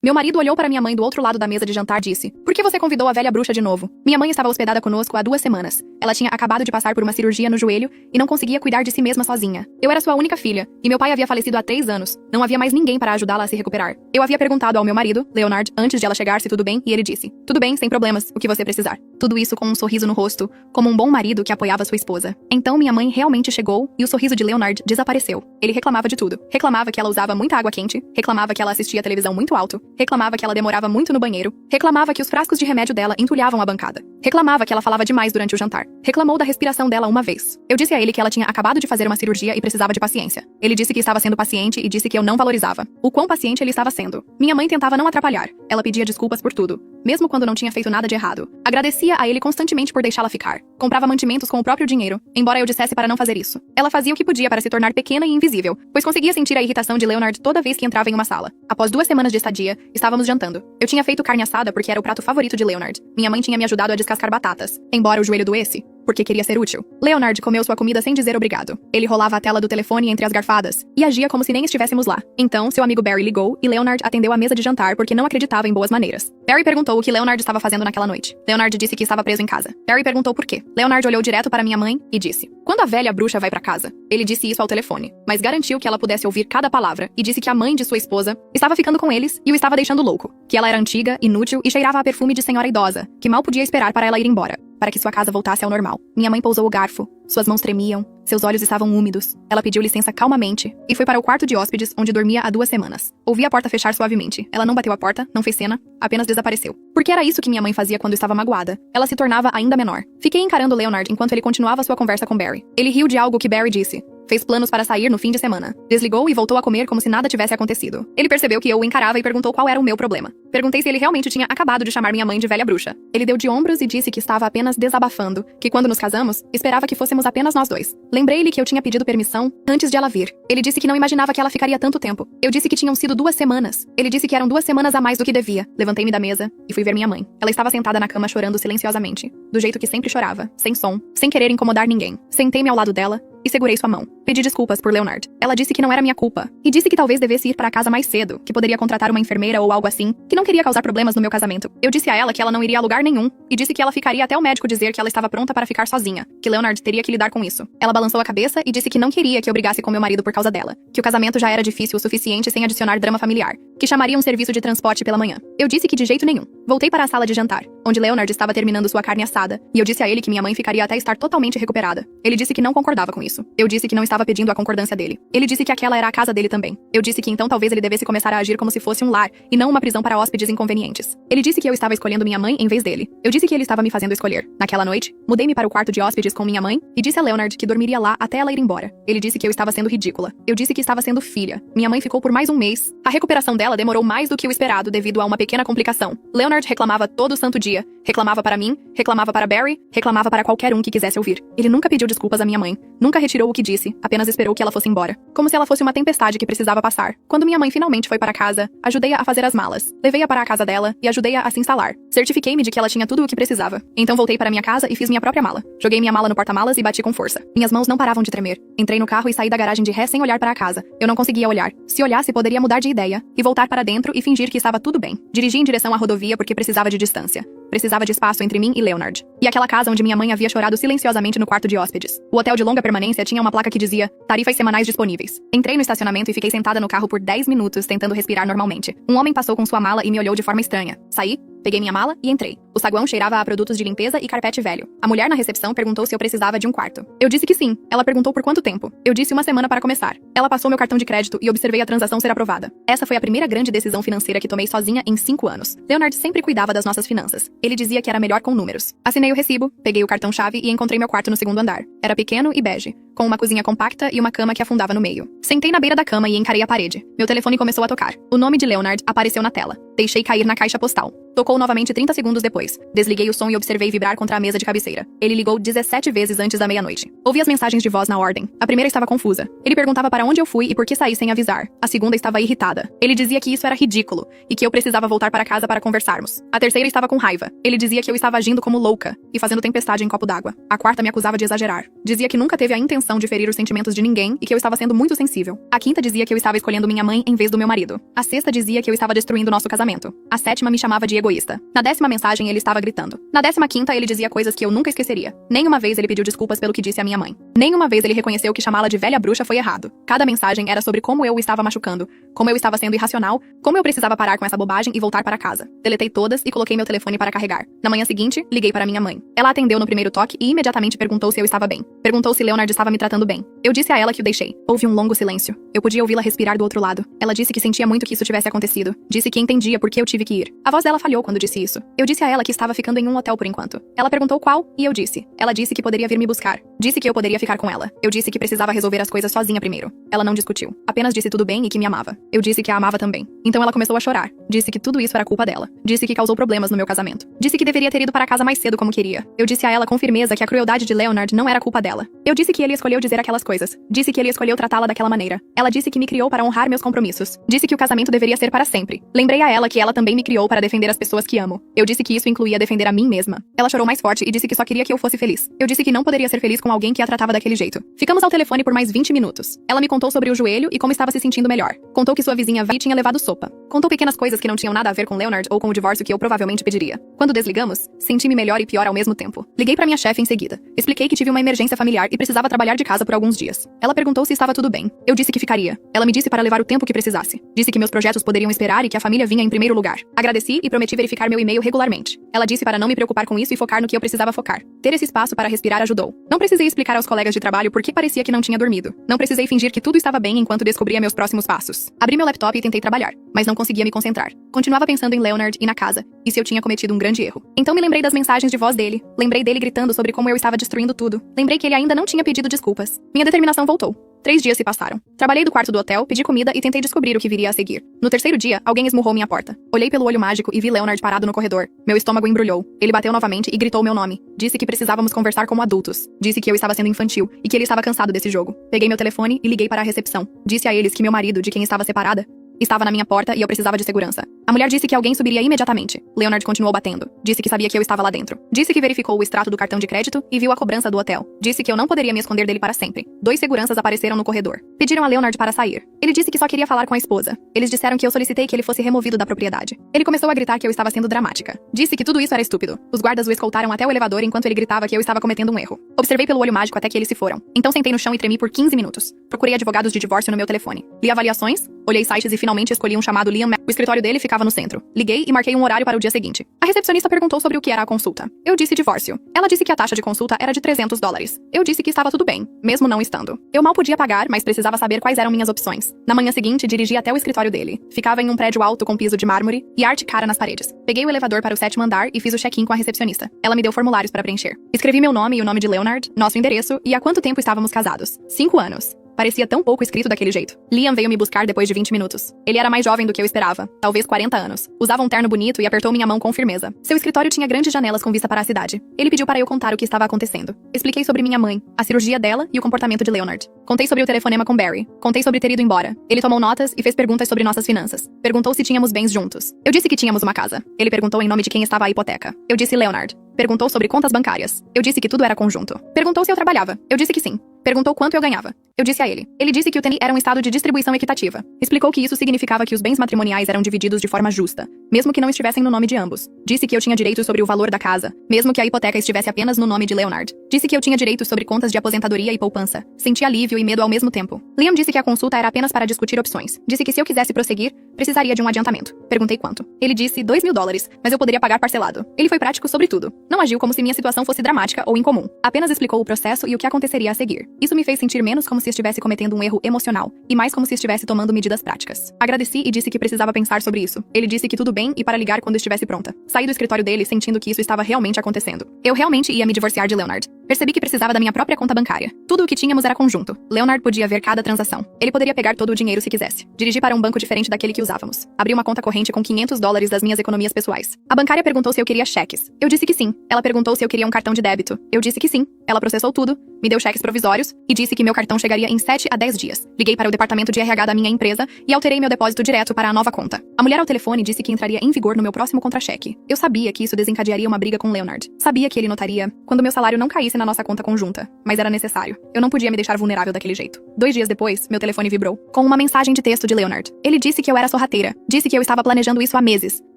Meu marido olhou para minha mãe do outro lado da mesa de jantar e disse: "Por que você convidou a velha bruxa de novo?" Minha mãe estava hospedada conosco há 2 semanas. Ela tinha acabado de passar por uma cirurgia no joelho e não conseguia cuidar de si mesma sozinha. Eu era sua única filha, e meu pai havia falecido há 3 anos. Não havia mais ninguém para ajudá-la a se recuperar. Eu havia perguntado ao meu marido, Leonard, antes de ela chegar se tudo bem, e ele disse: "Tudo bem, sem problemas, o que você precisar." Tudo isso com um sorriso no rosto, como um bom marido que apoiava sua esposa. Então minha mãe realmente chegou, e o sorriso de Leonard desapareceu. Ele reclamava de tudo. Reclamava que ela usava muita água quente, reclamava que ela assistia a televisão muito alto, reclamava que ela demorava muito no banheiro, reclamava que os frascos de remédio dela entulhavam a bancada, reclamava que ela falava demais durante o jantar, reclamou da respiração dela uma vez. Eu disse a ele que ela tinha acabado de fazer uma cirurgia e precisava de paciência. Ele disse que estava sendo paciente e disse que eu não valorizava o quão paciente ele estava sendo. Minha mãe tentava não atrapalhar. Ela pedia desculpas por tudo, mesmo quando não tinha feito nada de errado. Agradecia a ele constantemente por deixá-la ficar. Comprava mantimentos com o próprio dinheiro, embora eu dissesse para não fazer isso. Ela fazia o que podia para se tornar pequena e invisível, pois conseguia sentir a irritação de Leonard toda vez que entrava em uma sala. Após 2 semanas de estadia, estávamos jantando. Eu tinha feito carne assada porque era o prato favorito de Leonard. Minha mãe tinha me ajudado a descascar batatas, embora o joelho doesse, porque queria ser útil. Leonard comeu sua comida sem dizer obrigado. Ele rolava a tela do telefone entre as garfadas e agia como se nem estivéssemos lá. Então, seu amigo Barry ligou e Leonard atendeu a mesa de jantar porque não acreditava em boas maneiras. Barry perguntou o que Leonard estava fazendo naquela noite. Leonard disse que estava preso em casa. Barry perguntou por quê. Leonard olhou direto para minha mãe e disse: "Quando a velha bruxa vai para casa?" Ele disse isso ao telefone, mas garantiu que ela pudesse ouvir cada palavra e disse que a mãe de sua esposa estava ficando com eles e o estava deixando louco, que ela era antiga, inútil e cheirava a perfume de senhora idosa, que mal podia esperar para ela ir embora, para que sua casa voltasse ao normal. Minha mãe pousou o garfo. Suas mãos tremiam, seus olhos estavam úmidos. Ela pediu licença calmamente e foi para o quarto de hóspedes, onde dormia há 2 semanas. Ouvi a porta fechar suavemente. Ela não bateu a porta, não fez cena, apenas desapareceu. Porque era isso que minha mãe fazia quando estava magoada. Ela se tornava ainda menor. Fiquei encarando Leonard enquanto ele continuava sua conversa com Barry. Ele riu de algo que Barry disse. Fez planos para sair no fim de semana. Desligou e voltou a comer como se nada tivesse acontecido. Ele percebeu que eu o encarava e perguntou qual era o meu problema. Perguntei se ele realmente tinha acabado de chamar minha mãe de velha bruxa. Ele deu de ombros e disse que estava apenas desabafando, que quando nos casamos, esperava que fôssemos apenas nós dois. Lembrei-lhe que eu tinha pedido permissão antes de ela vir. Ele disse que não imaginava que ela ficaria tanto tempo. Eu disse que tinham sido 2 semanas. Ele disse que eram 2 semanas a mais do que devia. Levantei-me da mesa e fui ver minha mãe. Ela estava sentada na cama chorando silenciosamente, do jeito que sempre chorava, sem som, sem querer incomodar ninguém. Sentei-me ao lado dela e segurei sua mão. Pedi desculpas por Leonard. Ela disse que não era minha culpa. E disse que talvez devesse ir para casa mais cedo, que poderia contratar uma enfermeira ou algo assim, que não queria causar problemas no meu casamento. Eu disse a ela que ela não iria a lugar nenhum, e disse que ela ficaria até o médico dizer que ela estava pronta para ficar sozinha, que Leonard teria que lidar com isso. Ela balançou a cabeça e disse que não queria que eu brigasse com meu marido por causa dela, que o casamento já era difícil o suficiente sem adicionar drama familiar, que chamaria um serviço de transporte pela manhã. Eu disse que de jeito nenhum. Voltei para a sala de jantar, onde Leonard estava terminando sua carne assada, e eu disse a ele que minha mãe ficaria até estar totalmente recuperada. Ele disse que não concordava com isso. Eu disse que não estava pedindo a concordância dele. Ele disse que aquela era a casa dele também. Eu disse que então talvez ele devesse começar a agir como se fosse um lar, e não uma prisão para hóspedes inconvenientes. Ele disse que eu estava escolhendo minha mãe em vez dele. Eu disse que ele estava me fazendo escolher. Naquela noite, mudei-me para o quarto de hóspedes com minha mãe, e disse a Leonard que dormiria lá até ela ir embora. Ele disse que eu estava sendo ridícula. Eu disse que estava sendo filha. Minha mãe ficou por mais um mês. A recuperação dela demorou mais do que o esperado devido a uma pequena complicação. Leonard reclamava todo santo dia. Reclamava para mim, reclamava para Barry, reclamava para qualquer um que quisesse ouvir. Ele nunca pediu desculpas à minha mãe, nunca retirou o que disse, apenas esperou que ela fosse embora. Como se ela fosse uma tempestade que precisava passar. Quando minha mãe finalmente foi para casa, ajudei-a a fazer as malas. Levei-a para a casa dela e ajudei-a a se instalar. Certifiquei-me de que ela tinha tudo o que precisava. Então voltei para minha casa e fiz minha própria mala. Joguei minha mala no porta-malas e bati com força. Minhas mãos não paravam de tremer. Entrei no carro e saí da garagem de ré sem olhar para a casa. Eu não conseguia olhar. Se olhasse, poderia mudar de ideia e voltar para dentro e fingir que estava tudo bem. Dirigi em direção à rodovia porque precisava de distância. Precisava de espaço entre mim e Leonard. E aquela casa onde minha mãe havia chorado silenciosamente no quarto de hóspedes. O hotel de longa permanência tinha uma placa que dizia tarifas semanais disponíveis. Entrei no estacionamento e fiquei sentada no carro por 10 minutos tentando respirar normalmente. Um homem passou com sua mala e me olhou de forma estranha. Saí, peguei minha mala e entrei. O saguão cheirava a produtos de limpeza e carpete velho. A mulher na recepção perguntou se eu precisava de um quarto. Eu disse que sim. Ela perguntou por quanto tempo. Eu disse 1 semana para começar. Ela passou meu cartão de crédito e observei a transação ser aprovada. Essa foi a primeira grande decisão financeira que tomei sozinha em 5 anos. Leonard sempre cuidava das nossas finanças. Ele dizia que era melhor com números. Assinei o recibo, peguei o cartão-chave e encontrei meu quarto no 2º andar. Era pequeno e bege, com uma cozinha compacta e uma cama que afundava no meio. Sentei na beira da cama e encarei a parede. Meu telefone começou a tocar. O nome de Leonard apareceu na tela. Deixei cair na caixa postal. Tocou novamente 30 segundos depois. Desliguei o som e observei vibrar contra a mesa de cabeceira. Ele ligou 17 vezes antes da meia-noite. Ouvi as mensagens de voz na ordem. A primeira estava confusa. Ele perguntava para onde eu fui e por que saí sem avisar. A segunda estava irritada. Ele dizia que isso era ridículo e que eu precisava voltar para casa para conversarmos. A terceira estava com raiva. Ele dizia que eu estava agindo como louca e fazendo tempestade em copo d'água. A quarta me acusava de exagerar. Dizia que nunca teve a intenção de ferir os sentimentos de ninguém e que eu estava sendo muito sensível. A quinta dizia que eu estava escolhendo minha mãe em vez do meu marido. A sexta dizia que eu estava destruindo nosso casamento. A sétima me chamava de egoísta. Na 10ª mensagem ele estava gritando. Na 15ª ele dizia coisas que eu nunca esqueceria. Nenhuma vez ele pediu desculpas pelo que disse à minha mãe. Nenhuma vez ele reconheceu que chamá-la de velha bruxa foi errado. Cada mensagem era sobre como eu o estava machucando, como eu estava sendo irracional, como eu precisava parar com essa bobagem e voltar para casa. Deletei todas e coloquei meu telefone para carregar. Na manhã seguinte, liguei para minha mãe. Ela atendeu no primeiro toque e imediatamente perguntou se eu estava bem. Perguntou se Leonard estava me tratando bem. Eu disse a ela que o deixei. Houve um longo silêncio. Eu podia ouvi-la respirar do outro lado. Ela disse que sentia muito que isso tivesse acontecido. Disse que entendia por que eu tive que ir. A voz dela falhou quando disse isso. Eu disse a ela que estava ficando em um hotel por enquanto. Ela perguntou qual, e eu disse. Ela disse que poderia vir me buscar. Disse que eu poderia ficar com ela. Eu disse que precisava resolver as coisas sozinha primeiro. Ela não discutiu. Apenas disse tudo bem e que me amava. Eu disse que a amava também. Então ela começou a chorar. Disse que tudo isso era culpa dela. Disse que causou problemas no meu casamento. Disse que deveria ter ido para casa mais cedo como queria. Eu disse a ela com firmeza que a crueldade de Leonard não era culpa dela. Eu disse que ele escolheu dizer aquelas coisas. Disse que ele escolheu tratá-la daquela maneira. Ela disse que me criou para honrar meus compromissos. Disse que o casamento deveria ser para sempre. Lembrei a ela que ela também me criou para defender as pessoas que amo. Eu disse que isso incluía defender a mim mesma. Ela chorou mais forte e disse que só queria que eu fosse feliz. Eu disse que não poderia ser feliz com alguém que a tratava daquele jeito. Ficamos ao telefone por mais 20 minutos. Ela me contou sobre o joelho e como estava se sentindo melhor. Contou que sua vizinha Vi tinha levado sopa. Contou pequenas coisas que não tinham nada a ver com Leonard ou com o divórcio que eu provavelmente pediria. Quando desligamos, senti-me melhor e pior ao mesmo tempo. Liguei para minha chefe em seguida. Expliquei que tive uma emergência familiar e precisava trabalhar de casa por alguns dias. Ela perguntou se estava tudo bem. Eu disse que ficaria. Ela me disse para levar o tempo que precisasse. Disse que meus projetos poderiam esperar e que a família vinha em primeiro lugar. Agradeci e prometi verificar meu e-mail regularmente. Ela disse para não me preocupar com isso e focar no que eu precisava focar. Ter esse espaço para respirar ajudou. Não precisei explicar aos colegas de trabalho por que parecia que não tinha dormido. Não precisei fingir que tudo estava bem enquanto descobria meus próximos passos. Abri meu laptop e tentei trabalhar, mas não conseguia me concentrar. Continuava pensando em Leonard e na casa, e se eu tinha cometido um grande erro. Então me lembrei das mensagens de voz dele. Lembrei dele gritando sobre como eu estava destruindo tudo. Lembrei que ele ainda não tinha pedido desculpas. Minha determinação voltou. 3 dias se passaram. Trabalhei do quarto do hotel, pedi comida e tentei descobrir o que viria a seguir. No terceiro dia, alguém esmurrou minha porta. Olhei pelo olho mágico e vi Leonard parado no corredor. Meu estômago embrulhou. Ele bateu novamente e gritou meu nome. Disse que precisávamos conversar como adultos. Disse que eu estava sendo infantil e que ele estava cansado desse jogo. Peguei meu telefone e liguei para a recepção. Disse a eles que meu marido, de quem estava separada, estava na minha porta e eu precisava de segurança. A mulher disse que alguém subiria imediatamente. Leonard continuou batendo. Disse que sabia que eu estava lá dentro. Disse que verificou o extrato do cartão de crédito e viu a cobrança do hotel. Disse que eu não poderia me esconder dele para sempre. 2 seguranças apareceram no corredor. Pediram a Leonard para sair. Ele disse que só queria falar com a esposa. Eles disseram que eu solicitei que ele fosse removido da propriedade. Ele começou a gritar que eu estava sendo dramática. Disse que tudo isso era estúpido. Os guardas o escoltaram até o elevador enquanto ele gritava que eu estava cometendo um erro. Observei pelo olho mágico até que eles se foram. Então sentei no chão e tremi por 15 minutos. Procurei advogados de divórcio no meu telefone. Li avaliações, olhei sites e finalmente escolhi um chamado Liam. O escritório dele ficava no centro. Liguei e marquei um horário para o dia seguinte. A recepcionista perguntou sobre o que era a consulta. Eu disse divórcio. Ela disse que a taxa de consulta era de $300. Eu disse que estava tudo bem, mesmo não estando. Eu mal podia pagar, mas precisava saber quais eram minhas opções. Na manhã seguinte, dirigi até o escritório dele. Ficava em um prédio alto com piso de mármore e arte cara nas paredes. Peguei o elevador para o 7º andar e fiz o check-in com a recepcionista. Ela me deu formulários para preencher. Escrevi meu nome e o nome de Leonard, nosso endereço e há quanto tempo estávamos casados. 5 anos. Parecia tão pouco escrito daquele jeito. Liam veio me buscar depois de 20 minutos. Ele era mais jovem do que eu esperava, talvez 40 anos. Usava um terno bonito e apertou minha mão com firmeza. Seu escritório tinha grandes janelas com vista para a cidade. Ele pediu para eu contar o que estava acontecendo. Expliquei sobre minha mãe, a cirurgia dela e o comportamento de Leonard. Contei sobre o telefonema com Barry. Contei sobre ter ido embora. Ele tomou notas e fez perguntas sobre nossas finanças. Perguntou se tínhamos bens juntos. Eu disse que tínhamos uma casa. Ele perguntou em nome de quem estava a hipoteca. Eu disse Leonard. Perguntou sobre contas bancárias. Eu disse que tudo era conjunto. Perguntou se eu trabalhava. Eu disse que sim. Perguntou quanto eu ganhava. Eu disse a ele. Ele disse que o TNI era um estado de distribuição equitativa. Explicou que isso significava que os bens matrimoniais eram divididos de forma justa, mesmo que não estivessem no nome de ambos. Disse que eu tinha direitos sobre o valor da casa, mesmo que a hipoteca estivesse apenas no nome de Leonard. Disse que eu tinha direitos sobre contas de aposentadoria e poupança. Senti alívio e medo ao mesmo tempo. Liam disse que a consulta era apenas para discutir opções. Disse que se eu quisesse prosseguir, precisaria de um adiantamento. Perguntei quanto. Ele disse $2.000, mas eu poderia pagar parcelado. Ele foi prático sobre tudo. Não agiu como se minha situação fosse dramática ou incomum. Apenas explicou o processo e o que aconteceria a seguir. Isso me fez sentir menos como se estivesse cometendo um erro emocional, e mais como se estivesse tomando medidas práticas. Agradeci e disse que precisava pensar sobre isso. Ele disse que tudo bem e para ligar quando estivesse pronta. Saí do escritório dele sentindo que isso estava realmente acontecendo. Eu realmente ia me divorciar de Leonard. Percebi que precisava da minha própria conta bancária. Tudo o que tínhamos era conjunto. Leonard podia ver cada transação. Ele poderia pegar todo o dinheiro se quisesse. Dirigi para um banco diferente daquele que usávamos. Abri uma conta corrente com $500 das minhas economias pessoais. A bancária perguntou se eu queria cheques. Eu disse que sim. Ela perguntou se eu queria um cartão de débito. Eu disse que sim. Ela processou tudo, me deu cheques provisórios e disse que meu cartão chegaria em 7 a 10 dias. Liguei para o departamento de RH da minha empresa e alterei meu depósito direto para a nova conta. A mulher ao telefone disse que entraria em vigor no meu próximo contra-cheque. Eu sabia que isso desencadearia uma briga com Leonard. Sabia que ele notaria quando meu salário não caísse na nossa conta conjunta, mas era necessário. Eu não podia me deixar vulnerável daquele jeito. 2 dias depois, meu telefone vibrou, com uma mensagem de texto de Leonard. Ele disse que eu era sorrateira, disse que eu estava planejando isso há meses,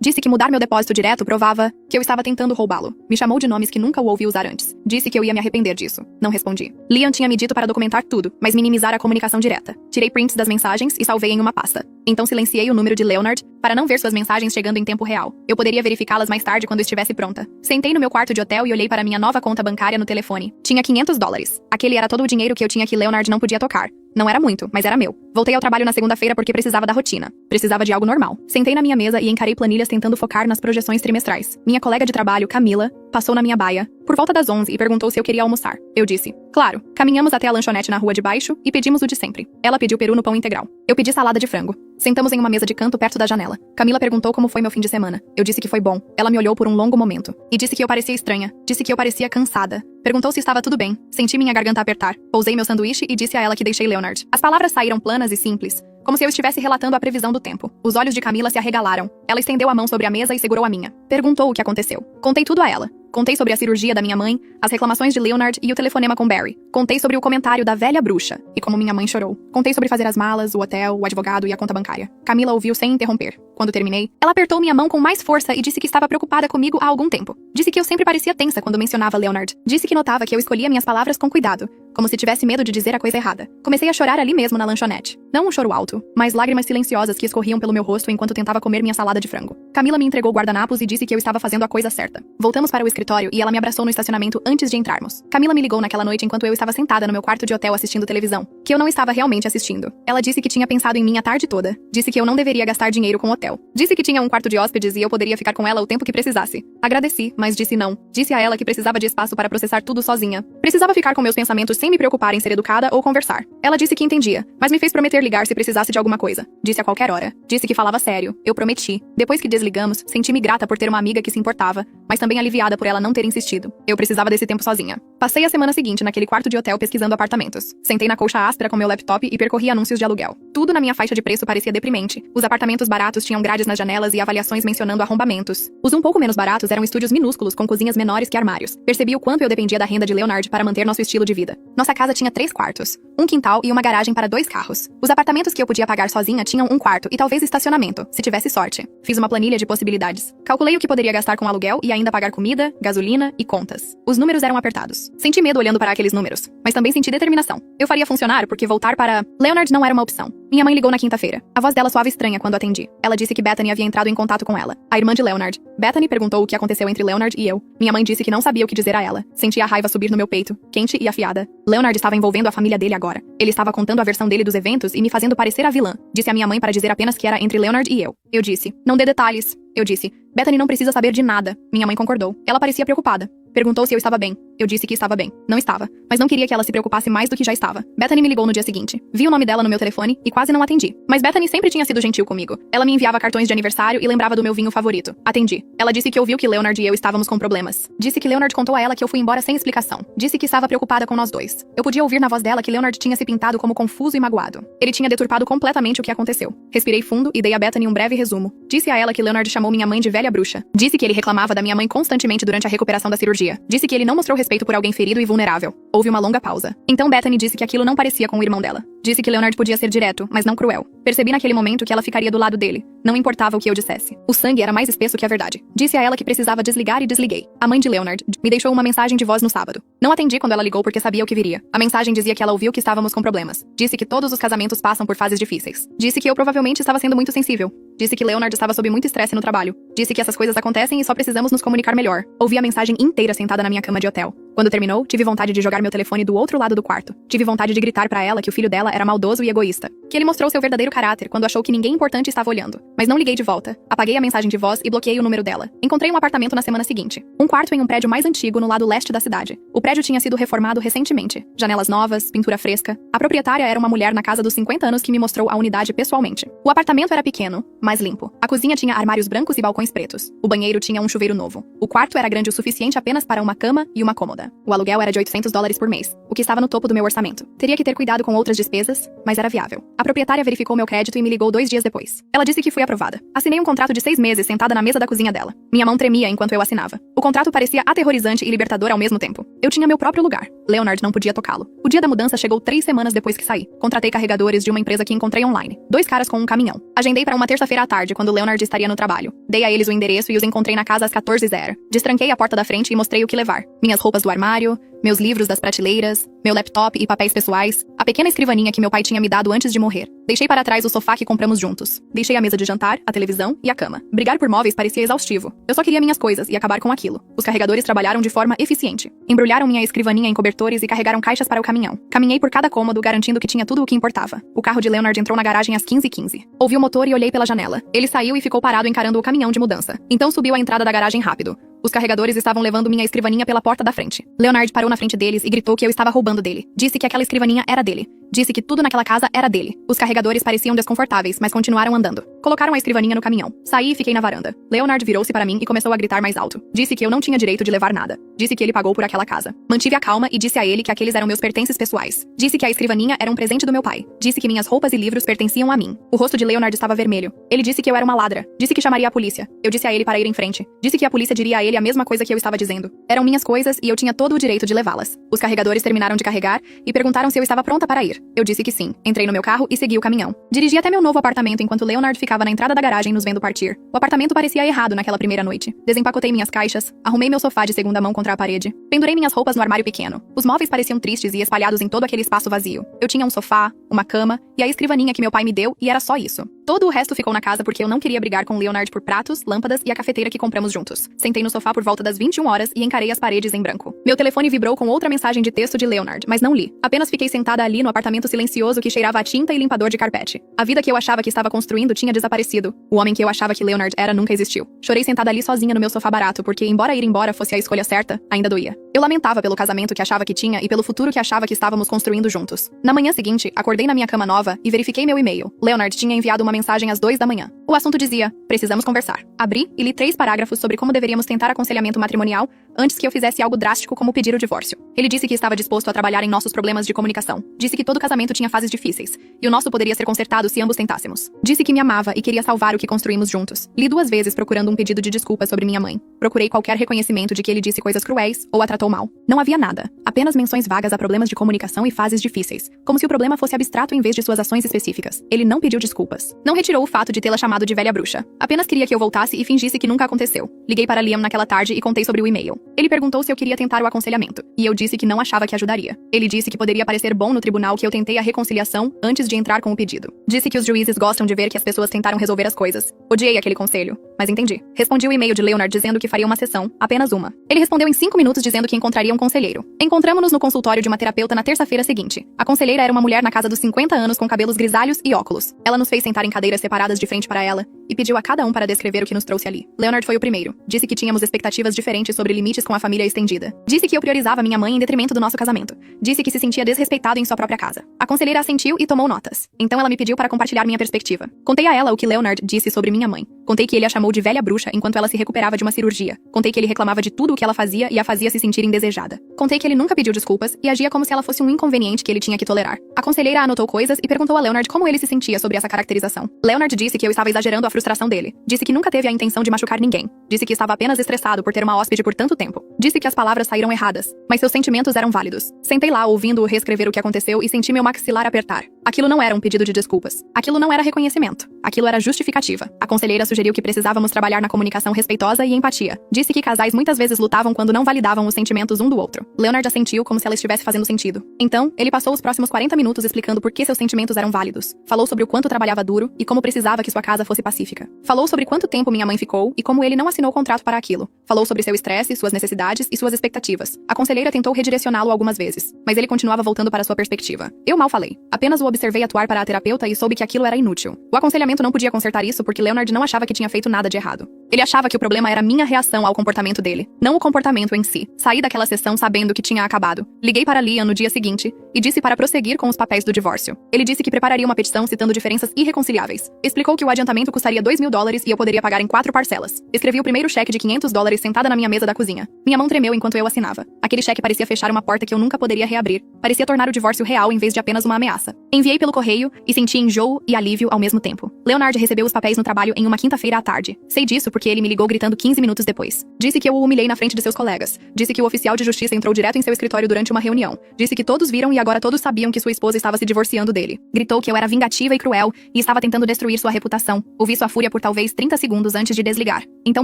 disse que mudar meu depósito direto provava que eu estava tentando roubá-lo. Me chamou de nomes que nunca o ouvi usar antes. Disse que eu ia me arrepender disso. Não respondi. Liam tinha me dito para documentar tudo, mas minimizar a comunicação direta. Tirei prints das mensagens e salvei em uma pasta. Então silenciei o número de Leonard para não ver suas mensagens chegando em tempo real. Eu poderia verificá-las mais tarde quando estivesse pronta. Sentei no meu quarto de hotel e olhei para minha nova conta bancária no telefone. Tinha $500. Aquele era todo o dinheiro que eu tinha que Leonard não podia tocar. Não era muito, mas era meu. Voltei ao trabalho na segunda-feira porque precisava da rotina. Precisava de algo normal. Sentei na minha mesa e encarei planilhas tentando focar nas projeções trimestrais. Minha colega de trabalho, Camila, passou na minha baia por volta das 11 e perguntou se eu queria almoçar. Eu disse, claro. Caminhamos até a lanchonete na rua de baixo e pedimos o de sempre. Ela pediu peru no pão integral. Eu pedi salada de frango. Sentamos em uma mesa de canto perto da janela. Camila perguntou como foi meu fim de semana. Eu disse que foi bom. Ela me olhou por um longo momento. E disse que eu parecia estranha. Disse que eu parecia cansada. Perguntou se estava tudo bem. Senti minha garganta apertar. Pousei meu sanduíche e disse a ela que deixei Leonard. As palavras saíram planas e simples, como se eu estivesse relatando a previsão do tempo. Os olhos de Camila se arregalaram. Ela estendeu a mão sobre a mesa e segurou a minha. Perguntou o que aconteceu. Contei tudo a ela. Contei sobre a cirurgia da minha mãe, as reclamações de Leonard e o telefonema com Barry. Contei sobre o comentário da velha bruxa e como minha mãe chorou. Contei sobre fazer as malas, o hotel, o advogado e a conta bancária. Camila ouviu sem interromper. Quando terminei, ela apertou minha mão com mais força e disse que estava preocupada comigo há algum tempo. Disse que eu sempre parecia tensa quando mencionava Leonard. Disse que notava que eu escolhia minhas palavras com cuidado, como se tivesse medo de dizer a coisa errada. Comecei a chorar ali mesmo na lanchonete. Não um choro alto, mas lágrimas silenciosas que escorriam pelo meu rosto enquanto tentava comer minha salada de frango. Camila me entregou guardanapos e disse que eu estava fazendo a coisa certa. Voltamos para o escritório e ela me abraçou no estacionamento antes de entrarmos. Camila me ligou naquela noite enquanto eu estava sentada no meu quarto de hotel assistindo televisão, que eu não estava realmente assistindo. Ela disse que tinha pensado em mim a tarde toda. Disse que eu não deveria gastar dinheiro com hotel. Disse que tinha um quarto de hóspedes e eu poderia ficar com ela o tempo que precisasse. Agradeci, mas disse não. Disse a ela que precisava de espaço para processar tudo sozinha. Precisava ficar com meus pensamentos sem me preocupar em ser educada ou conversar. Ela disse que entendia, mas me fez prometer ligar se precisasse de alguma coisa. Disse a qualquer hora. Disse que falava sério. Eu prometi. Depois que desligamos, senti-me grata por ter uma amiga que se importava, mas também aliviada por ela não ter insistido. Eu precisava desse tempo sozinha. Passei a semana seguinte naquele quarto de hotel pesquisando apartamentos. Sentei na colcha áspera com meu laptop e percorri anúncios de aluguel. Tudo na minha faixa de preço parecia deprimente. Os apartamentos baratos tinham grades nas janelas e avaliações mencionando arrombamentos. Os um pouco menos baratos eram estúdios minúsculos com cozinhas menores que armários. Percebi o quanto eu dependia da renda de Leonard para manter nosso estilo de vida. Nossa casa tinha 3 quartos, um quintal e uma garagem para 2 carros. Os apartamentos que eu podia pagar sozinha tinham um quarto e talvez estacionamento, se tivesse sorte. Fiz uma planilha de possibilidades. Calculei o que poderia gastar com aluguel e ainda pagar comida, gasolina e contas. Os números eram apertados. Senti medo olhando para aqueles números, mas também senti determinação. Eu faria funcionar porque voltar para Leonard não era uma opção. Minha mãe ligou na quinta-feira. A voz dela soava estranha quando atendi. Ela disse que Bethany havia entrado em contato com ela, a irmã de Leonard. Bethany perguntou o que aconteceu entre Leonard e eu. Minha mãe disse que não sabia o que dizer a ela. Senti a raiva subir no meu peito, quente e afiada. Leonard estava envolvendo a família dele agora. Ele estava contando a versão dele dos eventos e me fazendo parecer a vilã. Disse a minha mãe para dizer apenas que era entre Leonard e eu. Eu disse, não dê detalhes. Eu disse, Bethany não precisa saber de nada. Minha mãe concordou. Ela parecia preocupada. Perguntou se eu estava bem. Eu disse que estava bem. Não estava, mas não queria que ela se preocupasse mais do que já estava. Bethany me ligou no dia seguinte. Vi o nome dela no meu telefone e quase não atendi. Mas Bethany sempre tinha sido gentil comigo. Ela me enviava cartões de aniversário e lembrava do meu vinho favorito. Atendi. Ela disse que ouviu que Leonard e eu estávamos com problemas. Disse que Leonard contou a ela que eu fui embora sem explicação. Disse que estava preocupada com nós dois. Eu podia ouvir na voz dela que Leonard tinha se pintado como confuso e magoado. Ele tinha deturpado completamente o que aconteceu. Respirei fundo e dei a Bethany um breve resumo. Disse a ela que Leonard chamou minha mãe de velha bruxa. Disse que ele reclamava da minha mãe constantemente durante a recuperação da cirurgia. Disse que ele não mostrou respeito por alguém ferido e vulnerável. Houve uma longa pausa. Então Bethany disse que aquilo não parecia com o irmão dela. Disse que Leonard podia ser direto, mas não cruel. Percebi naquele momento que ela ficaria do lado dele. Não importava o que eu dissesse. O sangue era mais espesso que a verdade. Disse a ela que precisava desligar e desliguei. A mãe de Leonard me deixou uma mensagem de voz no sábado. Não atendi quando ela ligou porque sabia o que viria. A mensagem dizia que ela ouviu que estávamos com problemas. Disse que todos os casamentos passam por fases difíceis. Disse que eu provavelmente estava sendo muito sensível. Disse que Leonard estava sob muito estresse no trabalho. Disse que essas coisas acontecem e só precisamos nos comunicar melhor. Ouvi a mensagem inteira sentada na minha cama de hotel. Quando terminou, tive vontade de jogar meu telefone do outro lado do quarto. Tive vontade de gritar pra ela que o filho dela era maldoso e egoísta. Que ele mostrou seu verdadeiro caráter quando achou que ninguém importante estava olhando. Mas não liguei de volta. Apaguei a mensagem de voz e bloqueei o número dela. Encontrei um apartamento na semana seguinte. Um quarto em um prédio mais antigo no lado leste da cidade. O prédio tinha sido reformado recentemente. Janelas novas, pintura fresca. A proprietária era uma mulher na casa dos 50 anos que me mostrou a unidade pessoalmente. O apartamento era pequeno, mas limpo. A cozinha tinha armários brancos e balcões pretos. O banheiro tinha um chuveiro novo. O quarto era grande o suficiente apenas para uma cama e uma cômoda. semana. O aluguel era de $800 por mês, o que estava no topo do meu orçamento. Teria que ter cuidado com outras despesas, mas era viável. A proprietária verificou meu crédito e me ligou 2 dias depois. Ela disse que fui aprovada. Assinei um contrato de 6 meses sentada na mesa da cozinha dela. Minha mão tremia enquanto eu assinava. O contrato parecia aterrorizante e libertador ao mesmo tempo. Eu tinha meu próprio lugar. Leonard não podia tocá-lo. O dia da mudança chegou 3 semanas depois que saí. Contratei carregadores de uma empresa que encontrei online. 2 caras com um caminhão. Agendei para uma terça-feira à tarde, quando Leonard estaria no trabalho. Dei a eles o endereço e os encontrei na casa às 14h. Destranquei a porta da frente e mostrei o que levar. Minhas roupas do armário, meus livros das prateleiras, meu laptop e papéis pessoais, a pequena escrivaninha que meu pai tinha me dado antes de morrer. Deixei para trás o sofá que compramos juntos. Deixei a mesa de jantar, a televisão e a cama. Brigar por móveis parecia exaustivo. Eu só queria minhas coisas e acabar com aquilo. Os carregadores trabalharam de forma eficiente. Embrulharam minha escrivaninha em cobertores e carregaram caixas para o caminhão. Caminhei por cada cômodo, garantindo que tinha tudo o que importava. O carro de Leonard entrou na garagem às 15h15. Ouvi o motor e olhei pela janela. Ele saiu e ficou parado encarando o caminhão de mudança. Então subiu a entrada da garagem rápido. Os carregadores estavam levando minha escrivaninha pela porta da frente. Leonard parou na frente deles e gritou que eu estava roubando dele. Disse que aquela escrivaninha era dele. Disse que tudo naquela casa era dele. Os carregadores pareciam desconfortáveis, mas continuaram andando. Colocaram a escrivaninha no caminhão. Saí e fiquei na varanda. Leonard virou-se para mim e começou a gritar mais alto. Disse que eu não tinha direito de levar nada. Disse que ele pagou por aquela casa. Mantive a calma e disse a ele que aqueles eram meus pertences pessoais. Disse que a escrivaninha era um presente do meu pai. Disse que minhas roupas e livros pertenciam a mim. O rosto de Leonard estava vermelho. Ele disse que eu era uma ladra. Disse que chamaria a polícia. Eu disse a ele para ir em frente. Disse que a polícia diria a ele a mesma coisa que eu estava dizendo. Eram minhas coisas e eu tinha todo o direito de levá-las. Os carregadores terminaram de carregar e perguntaram se eu estava pronta para ir. Eu disse que sim. Entrei no meu carro e segui o caminhão. Dirigi até meu novo apartamento enquanto Leonard ficava na entrada da garagem nos vendo partir. O apartamento parecia errado naquela primeira noite. Desempacotei minhas caixas, arrumei meu sofá de segunda mão contra a parede. Pendurei minhas roupas no armário pequeno. Os móveis pareciam tristes e espalhados em todo aquele espaço vazio. Eu tinha um sofá, uma cama e a escrivaninha que meu pai me deu e era só isso. Todo o resto ficou na casa porque eu não queria brigar com Leonard por pratos, lâmpadas e a cafeteira que compramos juntos. Sentei no sofá por volta das 21h e encarei as paredes em branco. Meu telefone vibrou com outra mensagem de texto de Leonard, mas não li. Apenas fiquei sentada ali no apartamento silencioso que cheirava a tinta e limpador de carpete. A vida que eu achava que estava construindo tinha desaparecido. O homem que eu achava que Leonard era nunca existiu. Chorei sentada ali sozinha no meu sofá barato porque, embora ir embora fosse a escolha certa, ainda doía. Eu lamentava pelo casamento que achava que tinha e pelo futuro que achava que estávamos construindo juntos. Na manhã seguinte, acordei na minha cama nova e verifiquei meu e-mail. Leonard tinha enviado uma mensagem às 2h. O assunto dizia: precisamos conversar. Abri e li 3 parágrafos sobre como deveríamos tentar aconselhamento matrimonial antes que eu fizesse algo drástico como pedir o divórcio. Ele disse que estava disposto a trabalhar em nossos problemas de comunicação. Disse que todo casamento tinha fases difíceis, e o nosso poderia ser consertado se ambos tentássemos. Disse que me amava e queria salvar o que construímos juntos. Li 2 vezes procurando um pedido de desculpa sobre minha mãe. Procurei qualquer reconhecimento de que ele disse coisas cruéis ou a tratou mal. Não havia nada. Apenas menções vagas a problemas de comunicação e fases difíceis, como se o problema fosse abstrato em vez de suas ações específicas. Ele não pediu desculpas. Não retirou o fato de tê-la chamado de velha bruxa. Apenas queria que eu voltasse e fingisse que nunca aconteceu. Liguei para Liam naquela tarde e contei sobre o e-mail. Ele perguntou se eu queria tentar o aconselhamento, e eu disse que não achava que ajudaria. Ele disse que poderia parecer bom no tribunal que eu tentei a reconciliação antes de entrar com o pedido. Disse que os juízes gostam de ver que as pessoas tentaram resolver as coisas. Odiei aquele conselho, mas entendi. Respondi o e-mail de Leonard dizendo que faria uma sessão, apenas uma. Ele respondeu em 5 minutos dizendo que encontraria um conselheiro. Encontramos-nos no consultório de uma terapeuta na terça-feira seguinte. A conselheira era uma mulher na casa dos 50 anos com cabelos grisalhos e óculos. Ela nos fez sentar em cadeiras separadas de frente para ela e pediu a cada um para descrever o que nos trouxe ali. Leonard foi o primeiro. Disse que tínhamos expectativas diferentes sobre limites com a família estendida. Disse que eu priorizava minha mãe em detrimento do nosso casamento. Disse que se sentia desrespeitado em sua própria casa. A conselheira assentiu e tomou notas. Então ela me pediu para compartilhar minha perspectiva. Contei a ela o que Leonard disse sobre minha mãe. Contei que ele a chamou de velha bruxa enquanto ela se recuperava de uma cirurgia. Contei que ele reclamava de tudo o que ela fazia e a fazia se sentir indesejada. Contei que ele nunca pediu desculpas e agia como se ela fosse um inconveniente que ele tinha que tolerar. A conselheira anotou coisas e perguntou a Leonard como ele se sentia sobre essa caracterização. Leonard disse que eu estava exagerando a frustração dele. Disse que nunca teve a intenção de machucar ninguém. Disse que estava apenas estressado por ter uma hóspede por tanto tempo. Disse que as palavras saíram erradas, mas seus sentimentos eram válidos. Sentei lá ouvindo-o reescrever o que aconteceu e senti meu maxilar apertar. Aquilo não era um pedido de desculpas. Aquilo não era reconhecimento. Aquilo era justificativa. A conselheira sugeriu que precisávamos trabalhar na comunicação respeitosa e empatia. Disse que casais muitas vezes lutavam quando não validavam os sentimentos um do outro. Leonard assentiu como se ela estivesse fazendo sentido. Então, ele passou os próximos 40 minutos explicando por que seus sentimentos eram válidos. Falou sobre o quanto trabalhava duro e como precisava que sua casa fosse pacífica. Falou sobre quanto tempo minha mãe ficou e como ele não assinou o contrato para aquilo. Falou sobre seu estresse, suas necessidades e suas expectativas. A conselheira tentou redirecioná-lo algumas vezes, mas ele continuava voltando para sua perspectiva. Eu mal falei. Apenas o observei atuar para a terapeuta e soube que aquilo era inútil. O aconselhamento não podia consertar isso porque Leonard não achava que tinha feito nada de errado. Ele achava que o problema era minha reação ao comportamento dele, não o comportamento em si. Saí daquela sessão sabendo que tinha acabado. Liguei para Liam no dia seguinte e disse para prosseguir com os papéis do divórcio. Ele disse que prepararia uma petição citando diferenças irreconciliáveis. Explicou que o adiantamento custaria $2.000 e eu poderia pagar em 4 parcelas. Escrevi o primeiro cheque de $500 sentada na minha mesa da cozinha. Minha mão tremeu enquanto eu assinava. Aquele cheque parecia fechar uma porta que eu nunca poderia reabrir. Parecia tornar o divórcio real em vez de apenas uma ameaça. Enviei pelo correio e senti enjoo e alívio ao mesmo tempo. Leonard recebeu os papéis no trabalho em uma quinta-feira à tarde. Sei disso porque ele me ligou gritando 15 minutos depois. Disse que eu o humilhei na frente de seus colegas. Disse que o oficial de justiça entrou direto em seu escritório durante uma reunião. Disse que todos viram e agora todos sabiam que sua esposa estava se divorciando dele. Gritou que eu era vingativa e cruel e estava tentando destruir sua reputação. Ouvi sua fúria por talvez 30 segundos antes de desligar. Então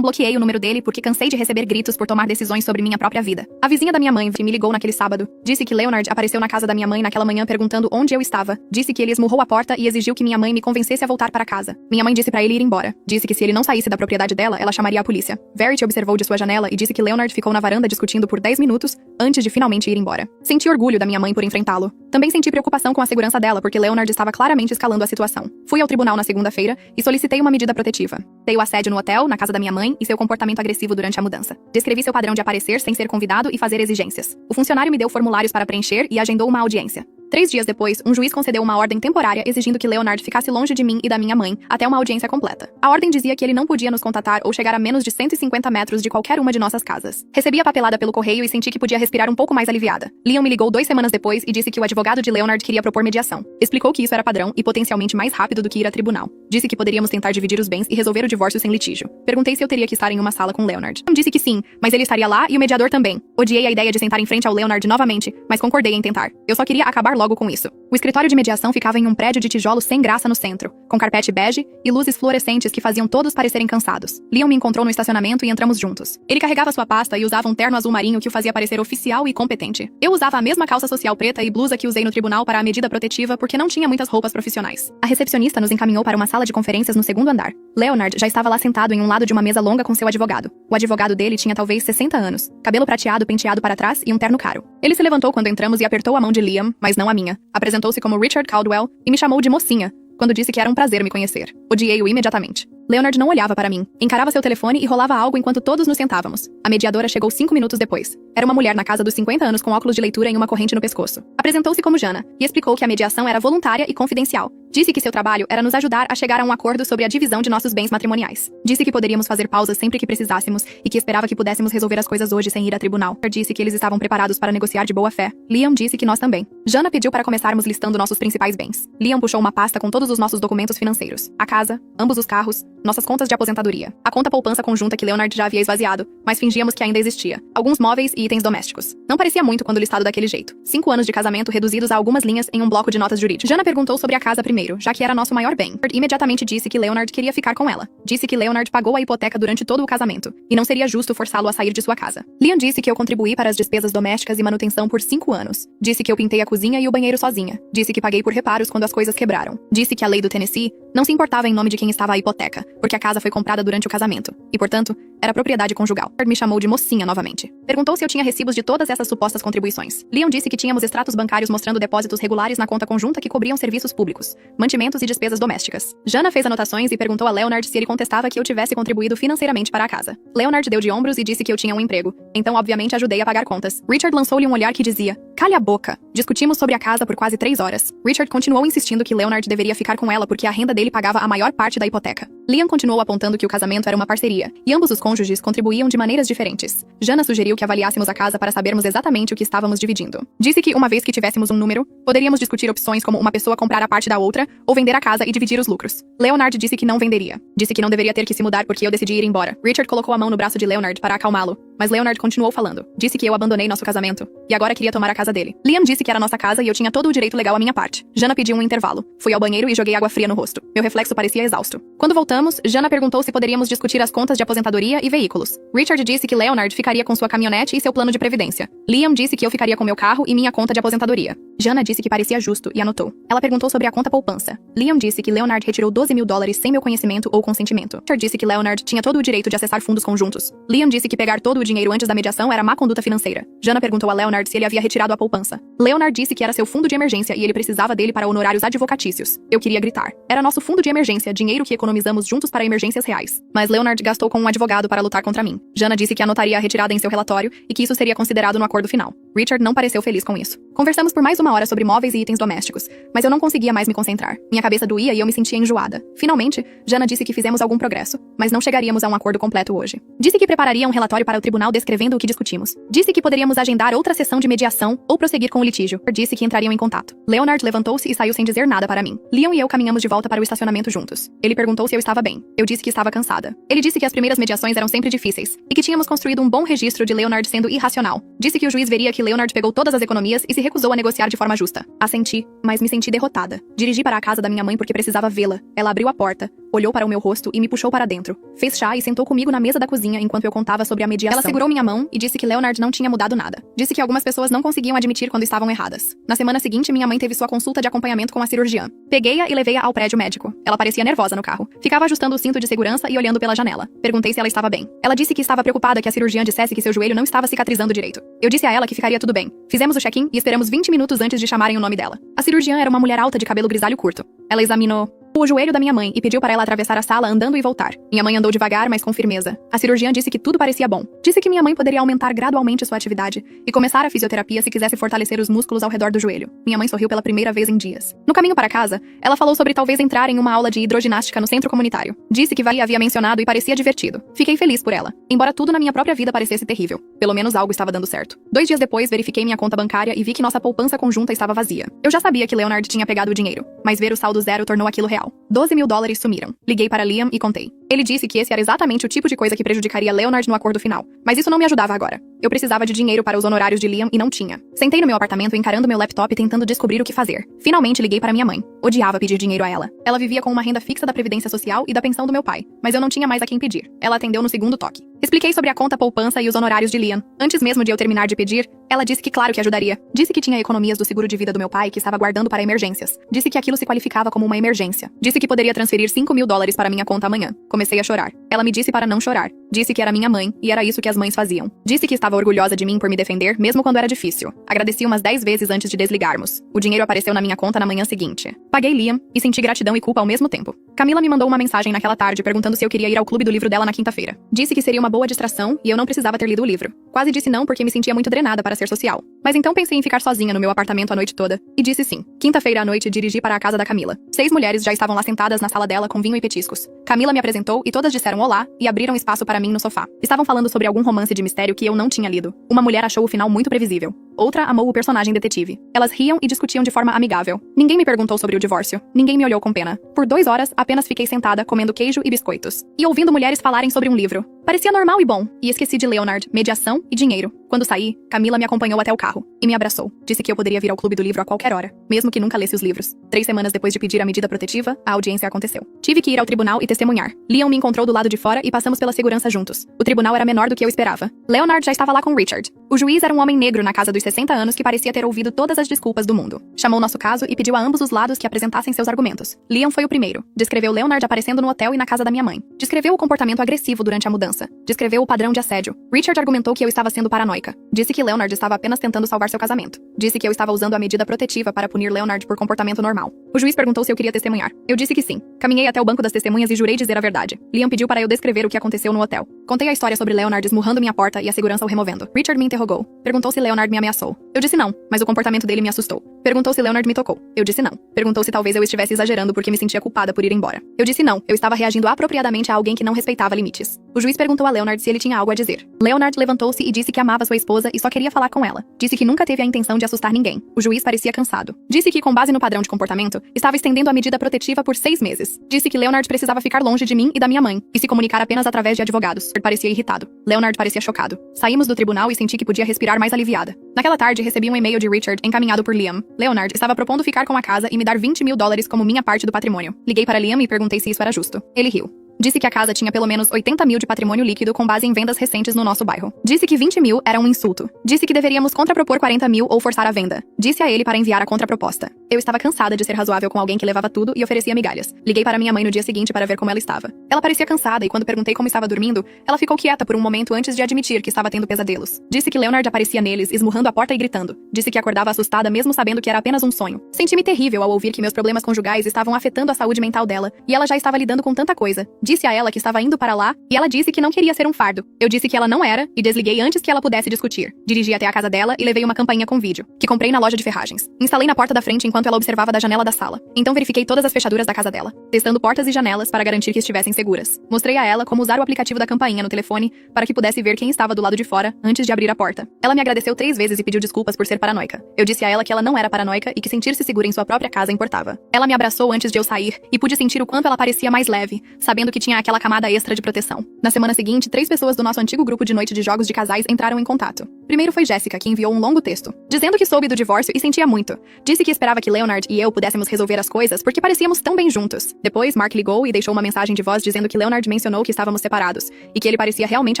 bloqueei o número dele porque cansei de receber gritos por tomar decisões sobre minha própria vida. A vizinha da minha mãe, que me ligou naquele sábado, disse que Leonard apareceu na casa da minha mãe naquela manhã perguntando onde eu estava. Disse que ele esmurrou a porta e exigiu que minha mãe me convencesse a voltar para casa. Minha mãe disse para ele ir embora. Disse que se ele não saísse da propriedade dela, ela chamaria a polícia. Verity observou de sua janela e disse que Leonard ficou na varanda discutindo por 10 minutos antes de finalmente ir embora. Senti orgulho da minha mãe por enfrentá-lo. Também senti preocupação com a segurança dela porque Leonard estava claramente escalando a situação. Fui ao tribunal na segunda-feira e solicitei uma medida protetiva. Dei o assédio no hotel, na casa da minha mãe e seu comportamento agressivo durante a mudança. Descrevi seu padrão de aparecer sem ser convidado e fazer exigências. O funcionário me deu formulários para preencher e agendou uma audiência. 3 dias depois, um juiz concedeu uma ordem temporária exigindo que Leonard ficasse longe de mim e da minha mãe até uma audiência completa. A ordem dizia que ele não podia nos contatar ou chegar a menos de 150 metros de qualquer uma de nossas casas. Recebi a papelada pelo correio e senti que podia respirar um pouco mais aliviada. Liam me ligou 2 semanas depois e disse que o advogado de Leonard queria propor mediação. Explicou que isso era padrão e potencialmente mais rápido do que ir a tribunal. Disse que poderíamos tentar dividir os bens e resolver o divórcio sem litígio. Perguntei se eu teria que estar em uma sala com Leonard. Disse que sim, mas ele estaria lá e o mediador também. Odiei a ideia de sentar em frente ao Leonard novamente, mas concordei em tentar. Eu só queria acabar logo com isso. O escritório de mediação ficava em um prédio de tijolos sem graça no centro, com carpete bege e luzes fluorescentes que faziam todos parecerem cansados. Liam me encontrou no estacionamento e entramos juntos. Ele carregava sua pasta e usava um terno azul marinho que o fazia parecer oficial e competente. Eu usava a mesma calça social preta e blusa que usei no tribunal para a medida protetiva porque não tinha muitas roupas profissionais. A recepcionista nos encaminhou para uma sala de conferências no segundo andar. Leonard já estava lá sentado em um lado de uma mesa longa com seu advogado. O advogado dele tinha talvez 60 anos, cabelo prateado penteado para trás e um terno caro. Ele se levantou quando entramos e apertou a mão de Liam, mas não a minha. Apresentou-se como Richard Caldwell e me chamou de mocinha, quando disse que era um prazer me conhecer. Odiei-o imediatamente. Leonard não olhava para mim. Encarava seu telefone e rolava algo enquanto todos nos sentávamos. A mediadora chegou 5 minutos depois. Era uma mulher na casa dos 50 anos com óculos de leitura e uma corrente no pescoço. Apresentou-se como Jana e explicou que a mediação era voluntária e confidencial. Disse que seu trabalho era nos ajudar a chegar a um acordo sobre a divisão de nossos bens matrimoniais. Disse que poderíamos fazer pausas sempre que precisássemos e que esperava que pudéssemos resolver as coisas hoje sem ir a tribunal. Disse que eles estavam preparados para negociar de boa fé. Liam disse que nós também. Jana pediu para começarmos listando nossos principais bens. Liam puxou uma pasta com todos os nossos documentos financeiros. A casa, ambos os carros, nossas contas de aposentadoria. A conta poupança conjunta que Leonard já havia esvaziado, mas fingíamos que ainda existia. Alguns móveis e itens domésticos. Não parecia muito quando listado daquele jeito. 5 anos de casamento reduzidos a algumas linhas em um bloco de notas jurídicas. Jana perguntou sobre a casa primeiro, já que era nosso maior bem. Imediatamente disse que Leonard queria ficar com ela. Disse que Leonard pagou a hipoteca durante todo o casamento, e não seria justo forçá-lo a sair de sua casa. Liam disse que eu contribuí para as despesas domésticas e manutenção por 5 anos. Disse que eu pintei a cozinha e o banheiro sozinha. Disse que paguei por reparos quando as coisas quebraram. Disse que a lei do Tennessee não se importava em nome de quem estava a hipoteca, porque a casa foi comprada durante o casamento, e, portanto, era propriedade conjugal. Me chamou de mocinha novamente. Perguntou se eu tinha recibos de todas essas supostas contribuições. Liam disse que tínhamos extratos bancários mostrando depósitos regulares na conta conjunta que cobriam serviços públicos, mantimentos e despesas domésticas. Jana fez anotações e perguntou a Leonard se ele contestava que eu tivesse contribuído financeiramente para a casa. Leonard deu de ombros e disse que eu tinha um emprego, então obviamente ajudei a pagar contas. Richard lançou-lhe um olhar que dizia: "Calha a boca." Discutimos sobre a casa por quase 3 horas. Richard continuou insistindo que Leonard deveria ficar com ela porque a renda dele pagava a maior parte da hipoteca. Liam continuou apontando que o casamento era uma parceria, e ambos os cônjuges contribuíam de maneiras diferentes. Jana sugeriu que avaliássemos a casa para sabermos exatamente o que estávamos dividindo. Disse que, uma vez que tivéssemos um número, poderíamos discutir opções como uma pessoa comprar a parte da outra, ou vender a casa e dividir os lucros. Leonard disse que não venderia. Disse que não deveria ter que se mudar porque eu decidi ir embora. Richard colocou a mão no braço de Leonard para acalmá-lo, mas Leonard continuou falando. Disse que eu abandonei nosso casamento, e agora queria tomar a casa dele. Liam disse que era nossa casa e eu tinha todo o direito legal à minha parte. Jana pediu um intervalo. Fui ao banheiro e joguei água fria no rosto. Meu reflexo parecia exausto. Quando voltamos, Jana perguntou se poderíamos discutir as contas de aposentadoria e veículos. Richard disse que Leonard ficaria com sua caminhonete e seu plano de previdência. Liam disse que eu ficaria com meu carro e minha conta de aposentadoria. Jana disse que parecia justo e anotou. Ela perguntou sobre a conta poupança. Liam disse que Leonard retirou $12.000 sem meu conhecimento ou consentimento. Richard disse que Leonard tinha todo o direito de acessar fundos conjuntos. Liam disse que pegar todo o dinheiro antes da mediação era má conduta financeira. Jana perguntou a Leonard se ele havia retirado a poupança. Leonard disse que era seu fundo de emergência e ele precisava dele para honorários advocatícios. Eu queria gritar. Era nosso fundo de emergência, dinheiro que economizamos juntos para emergências reais. Mas Leonard gastou com um advogado para lutar contra mim. Jana disse que anotaria a retirada em seu relatório e que isso seria considerado no acordo final. Richard não pareceu feliz com isso. Conversamos por mais 1 hora sobre móveis e itens domésticos, mas eu não conseguia mais me concentrar. Minha cabeça doía e eu me sentia enjoada. Finalmente, Jana disse que fizemos algum progresso, mas não chegaríamos a um acordo completo hoje. Disse que prepararia um relatório para o tribunal descrevendo o que discutimos. Disse que poderíamos agendar outra sessão de mediação ou prosseguir com o litígio. Disse que entrariam em contato. Leonard levantou-se e saiu sem dizer nada para mim. Liam e eu caminhamos de volta para o estacionamento juntos. Ele perguntou se eu estava bem. Eu disse que estava cansada. Ele disse que as primeiras mediações eram sempre difíceis e que tínhamos construído um bom registro de Leonard sendo irracional. Disse que o juiz veria que Leonard pegou todas as economias e se recusou a negociar de forma justa. Assenti, mas me senti derrotada. Dirigi para a casa da minha mãe porque precisava vê-la. Ela abriu a porta, olhou para o meu rosto e me puxou para dentro. Fez chá e sentou comigo na mesa da cozinha enquanto eu contava sobre a mediação. Ela segurou minha mão e disse que Leonard não tinha mudado nada. Disse que algumas pessoas não conseguiam admitir quando estavam erradas. Na semana seguinte, minha mãe teve sua consulta de acompanhamento com a cirurgiã. Peguei-a e levei-a ao prédio médico. Ela parecia nervosa no carro. Ficava ajustando o cinto de segurança e olhando pela janela. Perguntei se ela estava bem. Ela disse que estava preocupada que a cirurgiã dissesse que seu joelho não estava cicatrizando direito. Eu disse a ela que ficaria tudo bem. Fizemos o check-in e esperamos 20 minutos antes de chamarem o nome dela. A cirurgiã era uma mulher alta de cabelo grisalho curto. Ela examinou o joelho da minha mãe e pediu para ela atravessar a sala andando e voltar. Minha mãe andou devagar, mas com firmeza. A cirurgiã disse que tudo parecia bom. Disse que minha mãe poderia aumentar gradualmente sua atividade e começar a fisioterapia se quisesse fortalecer os músculos ao redor do joelho. Minha mãe sorriu pela primeira vez em dias. No caminho para casa, ela falou sobre talvez entrar em uma aula de hidroginástica no centro comunitário. Disse que havia mencionado e parecia divertido. Fiquei feliz por ela, embora tudo na minha própria vida parecesse terrível. Pelo menos algo estava dando certo. 2 dias depois, verifiquei minha conta bancária e vi que nossa poupança conjunta estava vazia. Eu já sabia que Leonard tinha pegado o dinheiro, mas ver o saldo zero tornou aquilo real. $12.000 sumiram. Liguei para Liam e contei. Ele disse que esse era exatamente o tipo de coisa que prejudicaria Leonard no acordo final. Mas isso não me ajudava agora. Eu precisava de dinheiro para os honorários de Liam e não tinha. Sentei no meu apartamento encarando meu laptop tentando descobrir o que fazer. Finalmente liguei para minha mãe. Odiava pedir dinheiro a ela. Ela vivia com uma renda fixa da Previdência Social e da pensão do meu pai, mas eu não tinha mais a quem pedir. Ela atendeu no segundo toque. Expliquei sobre a conta poupança e os honorários de Liam. Antes mesmo de eu terminar de pedir, ela disse que claro que ajudaria. Disse que tinha economias do seguro de vida do meu pai que estava guardando para emergências. Disse que aquilo se qualificava como uma emergência. Disse que poderia transferir $5.000 para minha conta amanhã. Comecei a chorar. Ela me disse para não chorar. Disse que era minha mãe, e era isso que as mães faziam. Disse que estava orgulhosa de mim por me defender, mesmo quando era difícil. Agradeci umas 10 vezes antes de desligarmos. O dinheiro apareceu na minha conta na manhã seguinte. Paguei Liam e senti gratidão e culpa ao mesmo tempo. Camila me mandou uma mensagem naquela tarde perguntando se eu queria ir ao clube do livro dela na quinta-feira. Disse que seria uma boa distração e eu não precisava ter lido o livro. Quase disse não porque me sentia muito drenada para ser social. Mas então pensei em ficar sozinha no meu apartamento a noite toda. E disse sim. Quinta-feira à noite dirigi para a casa da Camila. 6 mulheres já estavam lá sentadas na sala dela com vinho e petiscos. Camila me apresentou e todas disseram olá e abriram espaço para mim no sofá. Estavam falando sobre algum romance de mistério que eu não tinha lido. Uma mulher achou o final muito previsível. Outra amou o personagem detetive. Elas riam e discutiam de forma amigável. Ninguém me perguntou sobre o divórcio. Ninguém me olhou com pena. Por 2 horas, apenas fiquei sentada, comendo queijo e biscoitos. E ouvindo mulheres falarem sobre um livro. Parecia normal e bom. E esqueci de Leonard, mediação e dinheiro. Quando saí, Camila me acompanhou até o carro. E me abraçou. Disse que eu poderia vir ao clube do livro a qualquer hora. Mesmo que nunca lesse os livros. 3 semanas depois de pedir a medida protetiva, a audiência aconteceu. Tive que ir ao tribunal e testemunhar. Liam me encontrou do lado de fora e passamos pela segurança juntos. O tribunal era menor do que eu esperava. Leonard já estava lá com Richard. O juiz era um homem negro na casa dos 60 anos que parecia ter ouvido todas as desculpas do mundo. Chamou nosso caso e pediu a ambos os lados que apresentassem seus argumentos. Liam foi o primeiro. Descreveu Leonard aparecendo no hotel e na casa da minha mãe. Descreveu o comportamento agressivo durante a mudança. Descreveu o padrão de assédio. Richard argumentou que eu estava sendo paranoica. Disse que Leonard estava apenas tentando salvar seu casamento. Disse que eu estava usando a medida protetiva para punir Leonard por comportamento normal. O juiz perguntou se eu queria testemunhar. Eu disse que sim. Caminhei até o banco das testemunhas e jurei dizer a verdade. Liam pediu para eu descrever o que aconteceu no hotel. Contei a história sobre Leonard esmurrando minha porta e a segurança o removendo. Richard me interrogou. Perguntou se Leonard me ameaçou. Eu disse não, mas o comportamento dele me assustou. Perguntou se Leonard me tocou. Eu disse não. Perguntou se talvez eu estivesse exagerando porque me sentia culpada por ir embora. Eu disse não, eu estava reagindo apropriadamente a alguém que não respeitava limites. O juiz perguntou a Leonard se ele tinha algo a dizer. Leonard levantou-se e disse que amava sua esposa e só queria falar com ela. Disse que nunca teve a intenção de assustar ninguém. O juiz parecia cansado. Disse que, com base no padrão de comportamento, estava estendendo a medida protetiva por 6 meses. Disse que Leonard precisava ficar longe de mim e da minha mãe, e se comunicar apenas através de advogados. Parecia irritado. Leonard parecia chocado. Saímos do tribunal e senti que podia respirar mais aliviada. Naquela tarde, recebi um e-mail de Richard encaminhado por Liam. Leonard estava propondo ficar com a casa e me dar $20.000 como minha parte do patrimônio. Liguei para Liam e perguntei se isso era justo. Ele riu. Disse que a casa tinha pelo menos 80 mil de patrimônio líquido com base em vendas recentes no nosso bairro. Disse que 20 mil era um insulto. Disse que deveríamos contrapropor 40 mil ou forçar a venda. Disse a ele para enviar a contraproposta. Eu estava cansada de ser razoável com alguém que levava tudo e oferecia migalhas. Liguei para minha mãe no dia seguinte para ver como ela estava. Ela parecia cansada e quando perguntei como estava dormindo, ela ficou quieta por um momento antes de admitir que estava tendo pesadelos. Disse que Leonard aparecia neles, esmurrando a porta e gritando. Disse que acordava assustada mesmo sabendo que era apenas um sonho. Senti-me terrível ao ouvir que meus problemas conjugais estavam afetando a saúde mental dela, e ela já estava lidando com tanta coisa. Disse a ela que estava indo para lá, e ela disse que não queria ser um fardo. Eu disse que ela não era, e desliguei antes que ela pudesse discutir. Dirigi até a casa dela e levei uma campainha com vídeo, que comprei na loja de ferragens. Instalei na porta da frente enquanto ela observava da janela da sala. Então verifiquei todas as fechaduras da casa dela, testando portas e janelas para garantir que estivessem seguras. Mostrei a ela como usar o aplicativo da campainha no telefone para que pudesse ver quem estava do lado de fora antes de abrir a porta. Ela me agradeceu 3 vezes e pediu desculpas por ser paranoica. Eu disse a ela que ela não era paranoica e que sentir-se segura em sua própria casa importava. Ela me abraçou antes de eu sair e pude sentir o quanto ela parecia mais leve, sabendo que tinha aquela camada extra de proteção. Na semana seguinte, 3 pessoas do nosso antigo grupo de noite de jogos de casais entraram em contato. Primeiro foi Jéssica, que enviou um longo texto, dizendo que soube do divórcio e sentia muito. Disse que esperava que Leonard e eu pudéssemos resolver as coisas porque parecíamos tão bem juntos. Depois, Mark ligou e deixou uma mensagem de voz dizendo que Leonard mencionou que estávamos separados e que ele parecia realmente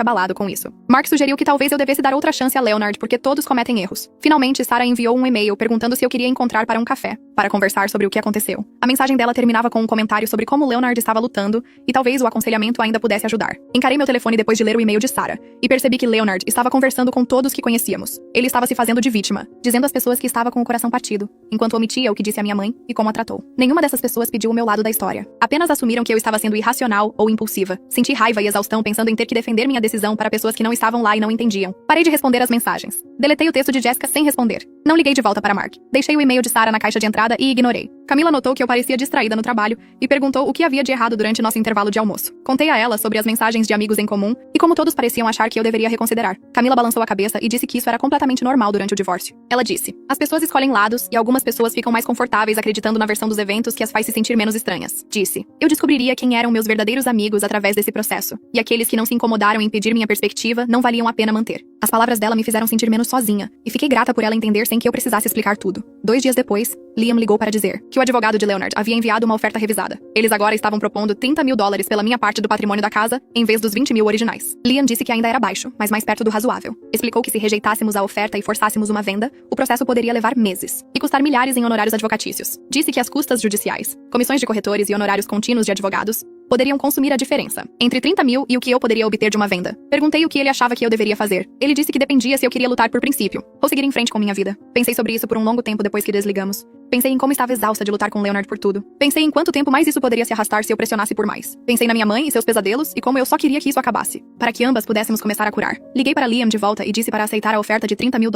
abalado com isso. Mark sugeriu que talvez eu devesse dar outra chance a Leonard porque todos cometem erros. Finalmente, Sarah enviou um e-mail perguntando se eu queria encontrar para um café, para conversar sobre o que aconteceu. A mensagem dela terminava com um comentário sobre como Leonard estava lutando e talvez o aconselhamento ainda pudesse ajudar. Encarei meu telefone depois de ler o e-mail de Sarah e percebi que Leonard estava conversando com todos que conhecíamos. Ele estava se fazendo de vítima, dizendo às pessoas que estava com o coração partido, enquanto omitia o que disse a minha mãe e como a tratou. Nenhuma dessas pessoas pediu o meu lado da história. Apenas assumiram que eu estava sendo irracional ou impulsiva. Senti raiva e exaustão pensando em ter que defender minha decisão para pessoas que não estavam lá e não entendiam. Parei de responder as mensagens. Deletei o texto de Jessica sem responder. Não liguei de volta para Mark. Deixei o e-mail de Sarah na caixa de entrada e ignorei. Camila notou que eu parecia distraída no trabalho e perguntou o que havia de errado durante nosso intervalo de almoço. Contei a ela sobre as mensagens de amigos em comum e como todos pareciam achar que eu deveria reconsiderar. Camila balançou a cabeça e disse que isso era completamente normal durante o divórcio. Ela disse: as pessoas escolhem lados e algumas pessoas ficam mais confortáveis acreditando na versão dos eventos que as faz se sentir menos estranhas. Disse: eu descobriria quem eram meus verdadeiros amigos através desse processo, e aqueles que não se incomodaram em pedir minha perspectiva não valiam a pena manter. As palavras dela me fizeram sentir menos sozinha, e fiquei grata por ela entender sem que eu precisasse explicar tudo. 2 dias depois, Liam ligou para dizer que o advogado de Leonard havia enviado uma oferta revisada. Eles agora estavam propondo $30 mil pela minha parte do patrimônio da casa, em vez dos 20 mil originais. Liam disse que ainda era baixo, mas mais perto do razoável. Explicou que se rejeitássemos a oferta e forçássemos uma venda, o processo poderia levar meses e custar milhares em honorários advocatícios. Disse que as custas judiciais, comissões de corretores e honorários contínuos de advogados poderiam consumir a diferença entre 30 mil e o que eu poderia obter de uma venda. Perguntei o que ele achava que eu deveria fazer. Ele disse que dependia se eu queria lutar por princípio ou seguir em frente com minha vida. Pensei sobre isso por um longo tempo depois que desligamos. Pensei em como estava exausta de lutar com Leonard por tudo. Pensei em quanto tempo mais isso poderia se arrastar se eu pressionasse por mais. Pensei na minha mãe e seus pesadelos e como eu só queria que isso acabasse, para que ambas pudéssemos começar a curar. Liguei para Liam de volta e disse para aceitar a oferta de $30 mil.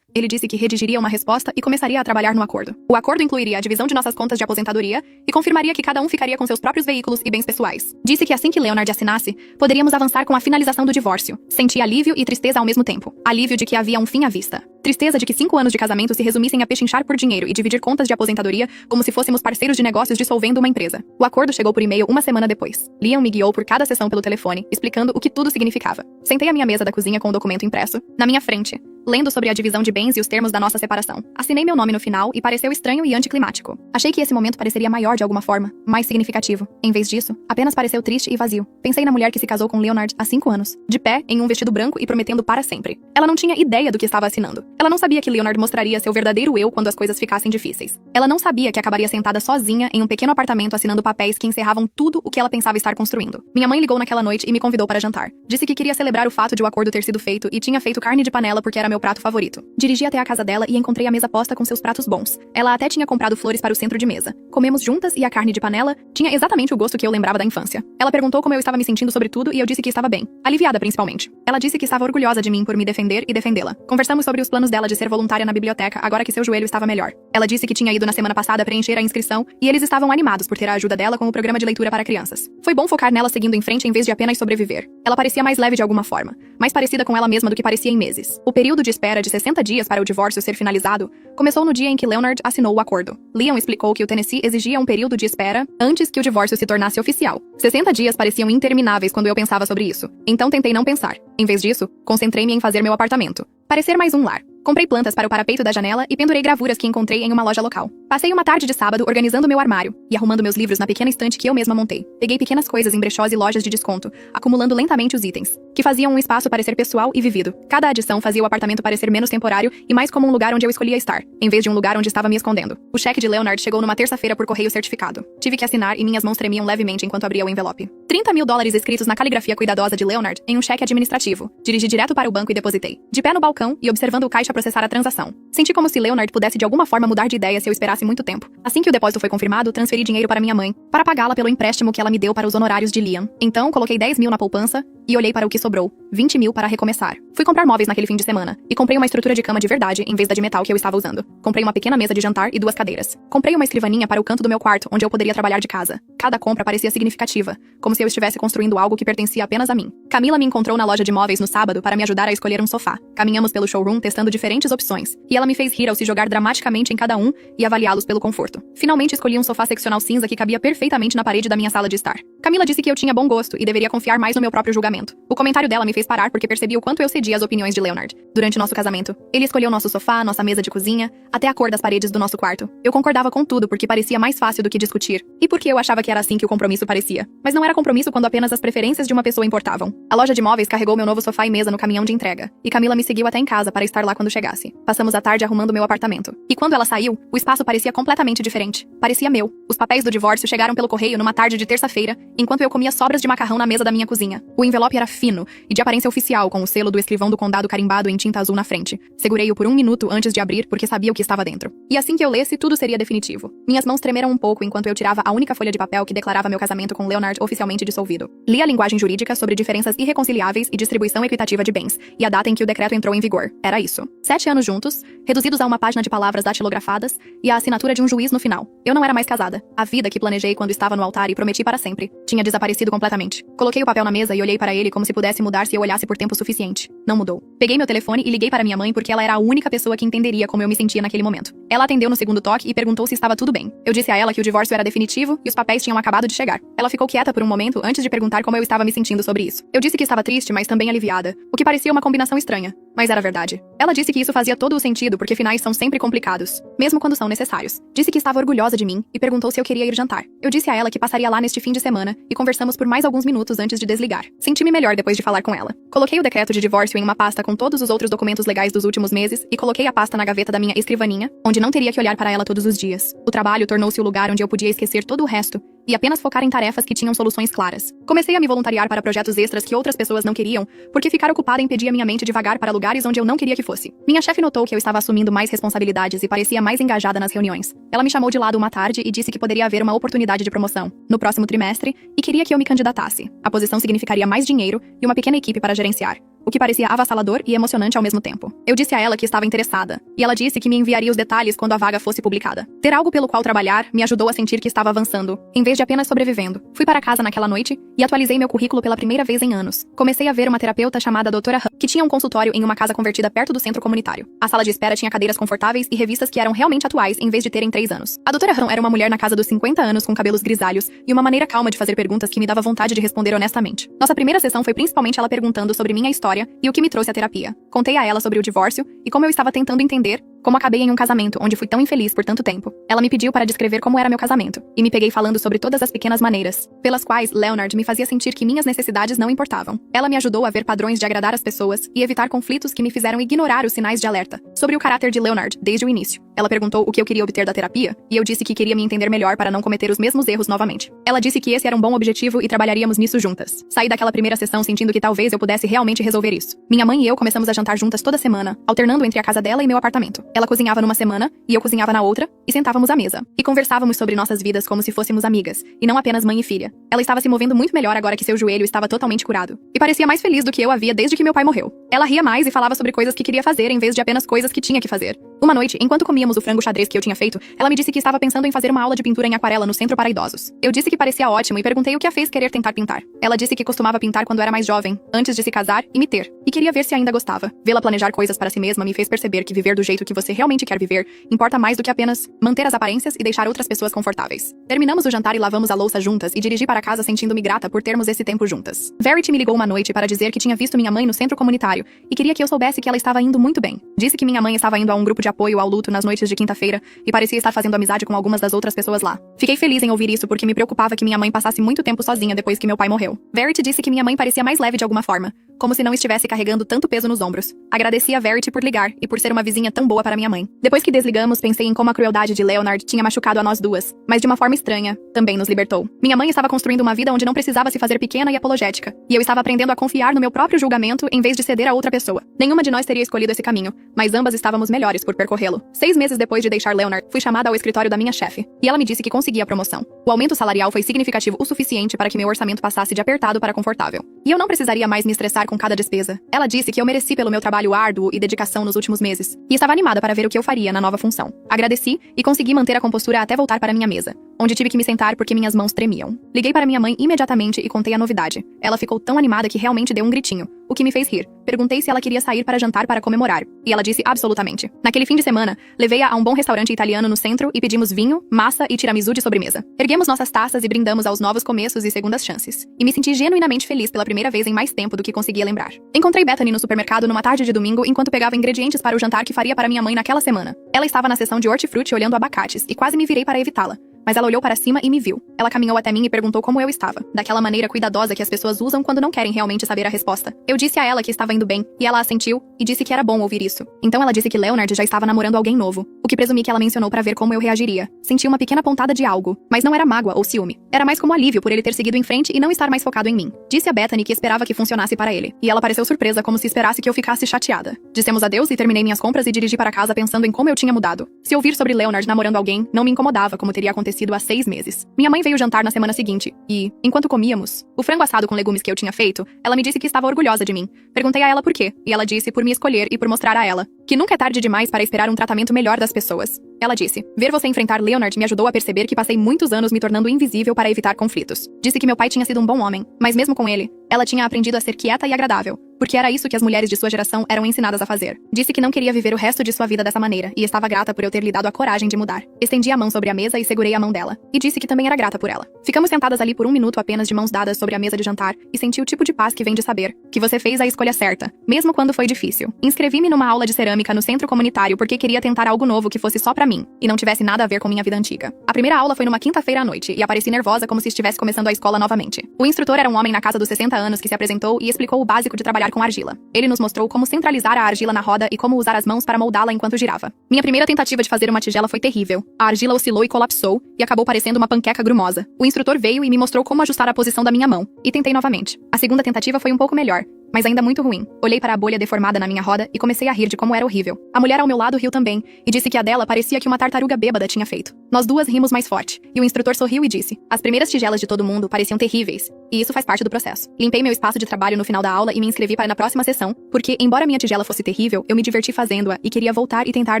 Ele disse que redigiria uma resposta e começaria a trabalhar no acordo. O acordo incluiria a divisão de nossas contas de aposentadoria e confirmaria que cada um ficaria com seus próprios veículos e bens pessoais. Disse que assim que Leonard assinasse, poderíamos avançar com a finalização do divórcio. Senti alívio e tristeza ao mesmo tempo. Alívio de que havia um fim à vista. Tristeza de que 5 anos de casamento se resumissem a pechinchar por dinheiro e dividir contas de aposentadoria como se fôssemos parceiros de negócios dissolvendo uma empresa. O acordo chegou por e-mail 1 semana depois. Liam me guiou por cada sessão pelo telefone, explicando o que tudo significava. Sentei à minha mesa da cozinha com o documento impresso, na minha frente, lendo sobre a divisão de bens e os termos da nossa separação. Assinei meu nome no final e pareceu estranho e anticlimático. Achei que esse momento pareceria maior de alguma forma, mais significativo. Em vez disso, apenas pareceu triste e vazio. Pensei na mulher que se casou com Leonard há 5 anos, de pé, em um vestido branco e prometendo para sempre. Ela não tinha ideia do que estava assinando. Ela não sabia que Leonard mostraria seu verdadeiro eu quando as coisas ficassem difíceis. Ela não sabia que acabaria sentada sozinha em um pequeno apartamento assinando papéis que encerravam tudo o que ela pensava estar construindo. Minha mãe ligou naquela noite e me convidou para jantar. Disse que queria celebrar o fato de o acordo ter sido feito e tinha feito carne de panela porque era meu prato favorito. Dirigi até a casa dela e encontrei a mesa posta com seus pratos bons. Ela até tinha comprado flores para o centro de mesa. Comemos juntas e a carne de panela tinha exatamente o gosto que eu lembrava da infância. Ela perguntou como eu estava me sentindo sobre tudo e eu disse que estava bem. Aliviada, principalmente. Ela disse que estava orgulhosa de mim por me defender e defendê-la. Conversamos sobre os planos dela de ser voluntária na biblioteca agora que seu joelho estava melhor. Ela disse que tinha ido na semana passada preencher a inscrição e eles estavam animados por ter a ajuda dela com o programa de leitura para crianças. Foi bom focar nela seguindo em frente em vez de apenas sobreviver. Ela parecia mais leve de alguma forma, mais parecida com ela mesma do que parecia em meses. O período de espera de 60 dias para o divórcio ser finalizado começou no dia em que Leonard assinou o acordo. Liam explicou que o Tennessee exigia um período de espera antes que o divórcio se tornasse oficial. 60 dias pareciam intermináveis quando eu pensava sobre isso. Então tentei não pensar. Em vez disso, concentrei-me em fazer meu apartamento parecer mais um lar. Comprei plantas para o parapeito da janela e pendurei gravuras que encontrei em uma loja local. Passei uma tarde de sábado organizando meu armário e arrumando meus livros na pequena estante que eu mesma montei. Peguei pequenas coisas em brechós e lojas de desconto, acumulando lentamente os itens, que faziam um espaço parecer pessoal e vivido. Cada adição fazia o apartamento parecer menos temporário e mais como um lugar onde eu escolhia estar, em vez de um lugar onde estava me escondendo. O cheque de Leonard chegou numa terça-feira por correio certificado. Tive que assinar e minhas mãos tremiam levemente enquanto abria o envelope. $30.000 escritos na caligrafia cuidadosa de Leonard em um cheque administrativo. Dirigi direto para o banco e depositei. De pé no balcão e observando o caixa processar a transação. Senti como se Leonard pudesse de alguma forma mudar de ideia se eu esperasse muito tempo. Assim que o depósito foi confirmado, transferi dinheiro para minha mãe, para pagá-la pelo empréstimo que ela me deu para os honorários de Liam. Então, coloquei 10 mil na poupança e olhei para o que sobrou, 20 mil para recomeçar. Fui comprar móveis naquele fim de semana e comprei uma estrutura de cama de verdade em vez da de metal que eu estava usando. Comprei uma pequena mesa de jantar e 2 cadeiras. Comprei uma escrivaninha para o canto do meu quarto, onde eu poderia trabalhar de casa. Cada compra parecia significativa, como se eu estivesse construindo algo que pertencia apenas a mim. Camila me encontrou na loja de móveis no sábado para me ajudar a escolher um sofá. Caminhamos pelo showroom testando diferentes opções, e ela me fez rir ao se jogar dramaticamente em cada um e avaliá-los pelo conforto. Finalmente escolhi um sofá seccional cinza que cabia perfeitamente na parede da minha sala de estar. Camila disse que eu tinha bom gosto e deveria confiar mais no meu próprio julgamento. O comentário dela me fez parar porque percebi o quanto eu cedia às opiniões de Leonard. Durante nosso casamento, ele escolheu nosso sofá, nossa mesa de cozinha, até a cor das paredes do nosso quarto. Eu concordava com tudo porque parecia mais fácil do que discutir, e porque eu achava que era assim que o compromisso parecia. Mas não era compromisso quando apenas as preferências de uma pessoa importavam. A loja de móveis carregou meu novo sofá e mesa no caminhão de entrega, e Camila me seguiu até em casa para estar lá quando chegasse. Passamos a tarde arrumando meu apartamento. E quando ela saiu, o espaço parecia completamente diferente. Parecia meu. Os papéis do divórcio chegaram pelo correio numa tarde de terça-feira, enquanto eu comia sobras de macarrão na mesa da minha cozinha. O envelope era fino e de aparência oficial, com o selo do escrivão do condado carimbado em tinta azul na frente. Segurei-o por 1 minuto antes de abrir porque sabia o que estava dentro. E assim que eu lesse, tudo seria definitivo. Minhas mãos tremeram um pouco enquanto eu tirava a única folha de papel que declarava meu casamento com Leonard oficialmente dissolvido. Li a linguagem jurídica sobre diferenças irreconciliáveis e distribuição equitativa de bens, e a data em que o decreto entrou em vigor. Era isso. 7 anos juntos, reduzidos a uma página de palavras datilografadas e a assinatura de um juiz no final. Eu não era mais casada. A vida que planejei quando estava no altar e prometi para sempre tinha desaparecido completamente. Coloquei o papel na mesa e olhei para ele como se pudesse mudar se eu olhasse por tempo suficiente. Não mudou. Peguei meu telefone e liguei para minha mãe porque ela era a única pessoa que entenderia como eu me sentia naquele momento. Ela atendeu no segundo toque e perguntou se estava tudo bem. Eu disse a ela que o divórcio era definitivo e os papéis tinham acabado de chegar. Ela ficou quieta por um momento antes de perguntar como eu estava me sentindo sobre isso. Eu disse que estava triste, mas também aliviada, o que parecia uma combinação estranha, mas era verdade. Ela disse que isso fazia todo o sentido porque finais são sempre complicados, mesmo quando são necessários. Disse que estava orgulhosa de mim e perguntou se eu queria ir jantar. Eu disse a ela que passaria lá neste fim de semana e conversamos por mais alguns minutos antes de desligar. Senti-me melhor depois de falar com ela. Coloquei o decreto de divórcio em uma pasta com todos os outros documentos legais dos últimos meses e coloquei a pasta na gaveta da minha escrivaninha, onde não teria que olhar para ela todos os dias. O trabalho tornou-se o lugar onde eu podia esquecer todo o resto e apenas focar em tarefas que tinham soluções claras. Comecei a me voluntariar para projetos extras que outras pessoas não queriam, porque ficar ocupada impedia minha mente de vagar para lugares onde eu não queria que fosse. Minha chefe notou que eu estava assumindo mais responsabilidades e parecia mais engajada nas reuniões. Ela me chamou de lado uma tarde e disse que poderia haver uma oportunidade de promoção no próximo trimestre e queria que eu me candidatasse. A posição significaria mais dinheiro e uma pequena equipe para gerenciar, o que parecia avassalador e emocionante ao mesmo tempo. Eu disse a ela que estava interessada, e ela disse que me enviaria os detalhes quando a vaga fosse publicada. Ter algo pelo qual trabalhar me ajudou a sentir que estava avançando, em vez de apenas sobrevivendo. Fui para casa naquela noite e atualizei meu currículo pela primeira vez em anos. Comecei a ver uma terapeuta chamada Dra. Han, que tinha um consultório em uma casa convertida perto do centro comunitário. A sala de espera tinha cadeiras confortáveis e revistas que eram realmente atuais, em vez de terem 3 anos. A Dra. Han era uma mulher na casa dos 50 anos com cabelos grisalhos e uma maneira calma de fazer perguntas que me dava vontade de responder honestamente. Nossa primeira sessão foi principalmente ela perguntando sobre minha história e o que me trouxe à terapia. Contei a ela sobre o divórcio e como eu estava tentando entender como acabei em um casamento onde fui tão infeliz por tanto tempo. Ela me pediu para descrever como era meu casamento, e me peguei falando sobre todas as pequenas maneiras pelas quais Leonard me fazia sentir que minhas necessidades não importavam. Ela me ajudou a ver padrões de agradar as pessoas e evitar conflitos que me fizeram ignorar os sinais de alerta sobre o caráter de Leonard desde o início. Ela perguntou o que eu queria obter da terapia, e eu disse que queria me entender melhor para não cometer os mesmos erros novamente. Ela disse que esse era um bom objetivo e trabalharíamos nisso juntas. Saí daquela primeira sessão sentindo que talvez eu pudesse realmente resolver isso. Minha mãe e eu começamos a jantar juntas toda semana, alternando entre a casa dela e meu apartamento. Ela cozinhava numa semana e eu cozinhava na outra, e sentávamos à mesa. E conversávamos sobre nossas vidas como se fôssemos amigas, e não apenas mãe e filha. Ela estava se movendo muito melhor agora que seu joelho estava totalmente curado. E parecia mais feliz do que eu havia desde que meu pai morreu. Ela ria mais e falava sobre coisas que queria fazer em vez de apenas coisas que tinha que fazer. Uma noite, enquanto comíamos o frango xadrez que eu tinha feito, ela me disse que estava pensando em fazer uma aula de pintura em aquarela no centro para idosos. Eu disse que parecia ótimo e perguntei o que a fez querer tentar pintar. Ela disse que costumava pintar quando era mais jovem, antes de se casar e me ter. e queria ver se ainda gostava. Vê-la planejar coisas para si mesma me fez perceber que viver do jeito que você realmente quer viver importa mais do que apenas manter as aparências e deixar outras pessoas confortáveis. Terminamos o jantar e lavamos a louça juntas e dirigi para casa sentindo-me grata por termos esse tempo juntas. Verity me ligou uma noite para dizer que tinha visto minha mãe no centro comunitário e queria que eu soubesse que ela estava indo muito bem. Disse que minha mãe estava indo a um grupo de apoio ao luto nas noites de quinta-feira e parecia estar fazendo amizade com algumas das outras pessoas lá. Fiquei feliz em ouvir isso porque me preocupava que minha mãe passasse muito tempo sozinha depois que meu pai morreu. Verity disse que minha mãe parecia mais leve de alguma forma, como se não estivesse carregando tanto peso nos ombros. Agradeci a Verity por ligar e por ser uma vizinha tão boa para minha mãe. Depois que desligamos, pensei em como a crueldade de Leonard tinha machucado a nós duas, mas de uma forma estranha, também nos libertou. Minha mãe estava construindo uma vida onde não precisava se fazer pequena e apologética, e eu estava aprendendo a confiar no meu próprio julgamento em vez de ceder a outra pessoa. Nenhuma de nós teria escolhido esse caminho, mas ambas estávamos melhores por percorrê-lo. 6 meses depois de deixar Leonard, fui chamada ao escritório da minha chefe, e ela me disse que conseguia a promoção. O aumento salarial foi significativo o suficiente para que meu orçamento passasse de apertado para confortável. E eu não precisaria mais me estressar com cada despesa. Ela disse que eu mereci pelo meu trabalho árduo e dedicação nos últimos meses, e estava animada para ver o que eu faria na nova função. Agradeci e consegui manter a compostura até voltar para minha mesa, onde tive que me sentar porque minhas mãos tremiam. Liguei para minha mãe imediatamente e contei a novidade. Ela ficou tão animada que realmente deu um gritinho, o que me fez rir. Perguntei se ela queria sair para jantar para comemorar, e ela disse absolutamente. Naquele fim de semana, levei-a a um bom restaurante italiano no centro e pedimos vinho, massa e tiramisu de sobremesa. Erguemos nossas taças e brindamos aos novos começos e segundas chances. E me senti genuinamente feliz pela primeira vez em mais tempo do que conseguia lembrar. Encontrei Bethany no supermercado numa tarde de domingo enquanto pegava ingredientes para o jantar que faria para minha mãe naquela semana. Ela estava na seção de hortifruti olhando abacates e quase me virei para evitá-la. Mas ela olhou para cima e me viu. Ela caminhou até mim e perguntou como eu estava, daquela maneira cuidadosa que as pessoas usam quando não querem realmente saber a resposta. Eu disse a ela que estava indo bem, e ela assentiu, e disse que era bom ouvir isso. Então ela disse que Leonard já estava namorando alguém novo, o que presumi que ela mencionou para ver como eu reagiria. Senti uma pequena pontada de algo, mas não era mágoa ou ciúme. Era mais como alívio por ele ter seguido em frente e não estar mais focado em mim. Disse a Bethany que esperava que funcionasse para ele, e ela pareceu surpresa como se esperasse que eu ficasse chateada. Dissemos adeus e terminei minhas compras e dirigi para casa pensando em como eu tinha mudado. Se ouvir sobre Leonard namorando alguém, não me incomodava como teria acontecido há 6 meses. Minha mãe veio jantar na semana seguinte, e, enquanto comíamos, o frango assado com legumes que eu tinha feito, ela me disse que estava orgulhosa de mim. Perguntei a ela por quê, e ela disse por me escolher e por mostrar a ela que nunca é tarde demais para esperar um tratamento melhor das pessoas. Ela disse, ver você enfrentar Leonard me ajudou a perceber que passei muitos anos me tornando invisível para evitar conflitos. Disse que meu pai tinha sido um bom homem, mas mesmo com ele, ela tinha aprendido a ser quieta e agradável, porque era isso que as mulheres de sua geração eram ensinadas a fazer. Disse que não queria viver o resto de sua vida dessa maneira, e estava grata por eu ter lhe dado a coragem de mudar. Estendi a mão sobre a mesa e segurei a mão dela, e disse que também era grata por ela. Ficamos sentadas ali por 1 minuto apenas de mãos dadas sobre a mesa de jantar, e senti o tipo de paz que vem de saber que você fez a escolha certa, mesmo quando foi difícil. Inscrevi-me numa aula de cerâmica no centro comunitário porque queria tentar algo novo que fosse só pra mim, e não tivesse nada a ver com minha vida antiga. A primeira aula foi numa quinta-feira à noite, e apareci nervosa como se estivesse começando a escola novamente. O instrutor era um homem na casa dos 60 anos que se apresentou e explicou o básico de trabalhar com argila. Ele nos mostrou como centralizar a argila na roda e como usar as mãos para moldá-la enquanto girava. Minha primeira tentativa de fazer uma tigela foi terrível. A argila oscilou e colapsou, e acabou parecendo uma panqueca grumosa. O instrutor veio e me mostrou como ajustar a posição da minha mão, e tentei novamente. A segunda tentativa foi um pouco melhor, mas ainda muito ruim. Olhei para a bolha deformada na minha roda e comecei a rir de como era horrível. A mulher ao meu lado riu também, e disse que a dela parecia que uma tartaruga bêbada tinha feito. Nós duas rimos mais forte, e o instrutor sorriu e disse, as primeiras tigelas de todo mundo pareciam terríveis, e isso faz parte do processo. Limpei meu espaço de trabalho no final da aula e me inscrevi para na próxima sessão, porque, embora minha tigela fosse terrível, eu me diverti fazendo-a e queria voltar e tentar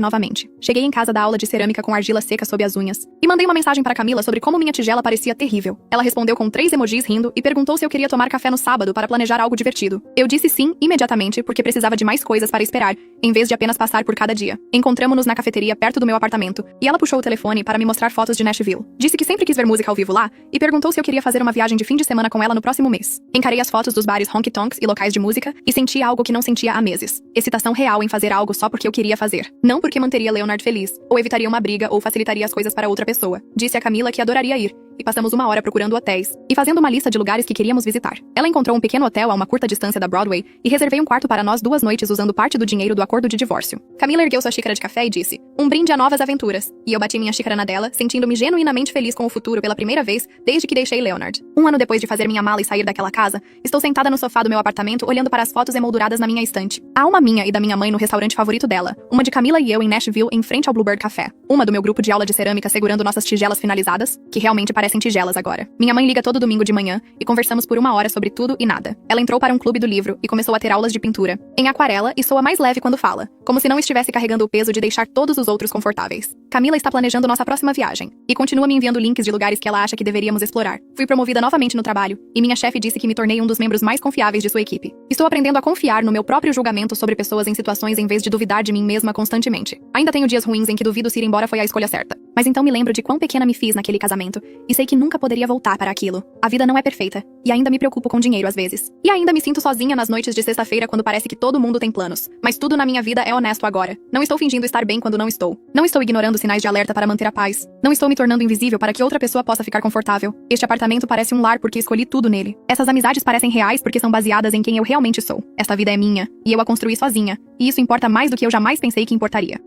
novamente. Cheguei em casa da aula de cerâmica com argila seca sob as unhas, e mandei uma mensagem para Camila sobre como minha tigela parecia terrível. Ela respondeu com 3 emojis rindo e perguntou se eu queria tomar café no sábado para planejar algo divertido. Eu disse sim imediatamente porque precisava de mais coisas para esperar, em vez de apenas passar por cada dia. Encontramo-nos na cafeteria perto do meu apartamento, e ela puxou o telefone para me mostrar fotos de Nashville. Disse que sempre quis ver música ao vivo lá, e perguntou se eu queria fazer uma viagem de fim de semana com ela no próximo mês. Encarei as fotos dos bares honky tonks e locais de música, e senti algo que não sentia há meses. Excitação real em fazer algo só porque eu queria fazer. Não porque manteria Leonard feliz, ou evitaria uma briga, ou facilitaria as coisas para outra pessoa. Disse a Camila que adoraria ir, e passamos 1 hora procurando hotéis, e fazendo uma lista de lugares que queríamos visitar. Ela encontrou um pequeno hotel a uma curta distância da Broadway, e reservei um quarto para nós 2 noites usando parte do dinheiro do acordo de divórcio. Camila ergueu sua xícara de café e disse, um brinde a novas aventuras. E eu bati minha xícara na dela, sentindo-me genuinamente feliz com o futuro pela primeira vez desde que deixei Leonard. 1 ano depois de fazer minha mala e sair daquela casa, estou sentada no sofá do meu apartamento olhando para as fotos emolduradas na minha estante. Há uma minha e da minha mãe no restaurante favorito dela, uma de Camila e eu em Nashville em frente ao Bluebird Café, uma do meu grupo de aula de cerâmica segurando nossas tigelas finalizadas, que realmente parecem tigelas agora. Minha mãe liga todo domingo de manhã e conversamos por 1 hora sobre tudo e nada. Ela entrou para um clube do livro e começou a ter aulas de pintura, em aquarela, e soa mais leve quando fala, como se não estivesse carregando o peso de deixar todos os os outros confortáveis. Camila está planejando nossa próxima viagem e continua me enviando links de lugares que ela acha que deveríamos explorar. Fui promovida novamente no trabalho e minha chefe disse que me tornei um dos membros mais confiáveis de sua equipe. Estou aprendendo a confiar no meu próprio julgamento sobre pessoas em situações em vez de duvidar de mim mesma constantemente. Ainda tenho dias ruins em que duvido se ir embora foi a escolha certa. Mas então me lembro de quão pequena me fiz naquele casamento e sei que nunca poderia voltar para aquilo. A vida não é perfeita e ainda me preocupo com dinheiro às vezes. E ainda me sinto sozinha nas noites de sexta-feira quando parece que todo mundo tem planos. Mas tudo na minha vida é honesto agora. Não estou fingindo estar bem quando não estou. Não estou ignorando sinais de alerta para manter a paz. Não estou me tornando invisível para que outra pessoa possa ficar confortável. Este apartamento parece um lar porque escolhi tudo nele. Essas amizades parecem reais porque são baseadas em quem eu realmente sou. Esta vida é minha e eu a construí sozinha. E isso importa mais do que eu jamais pensei que importaria.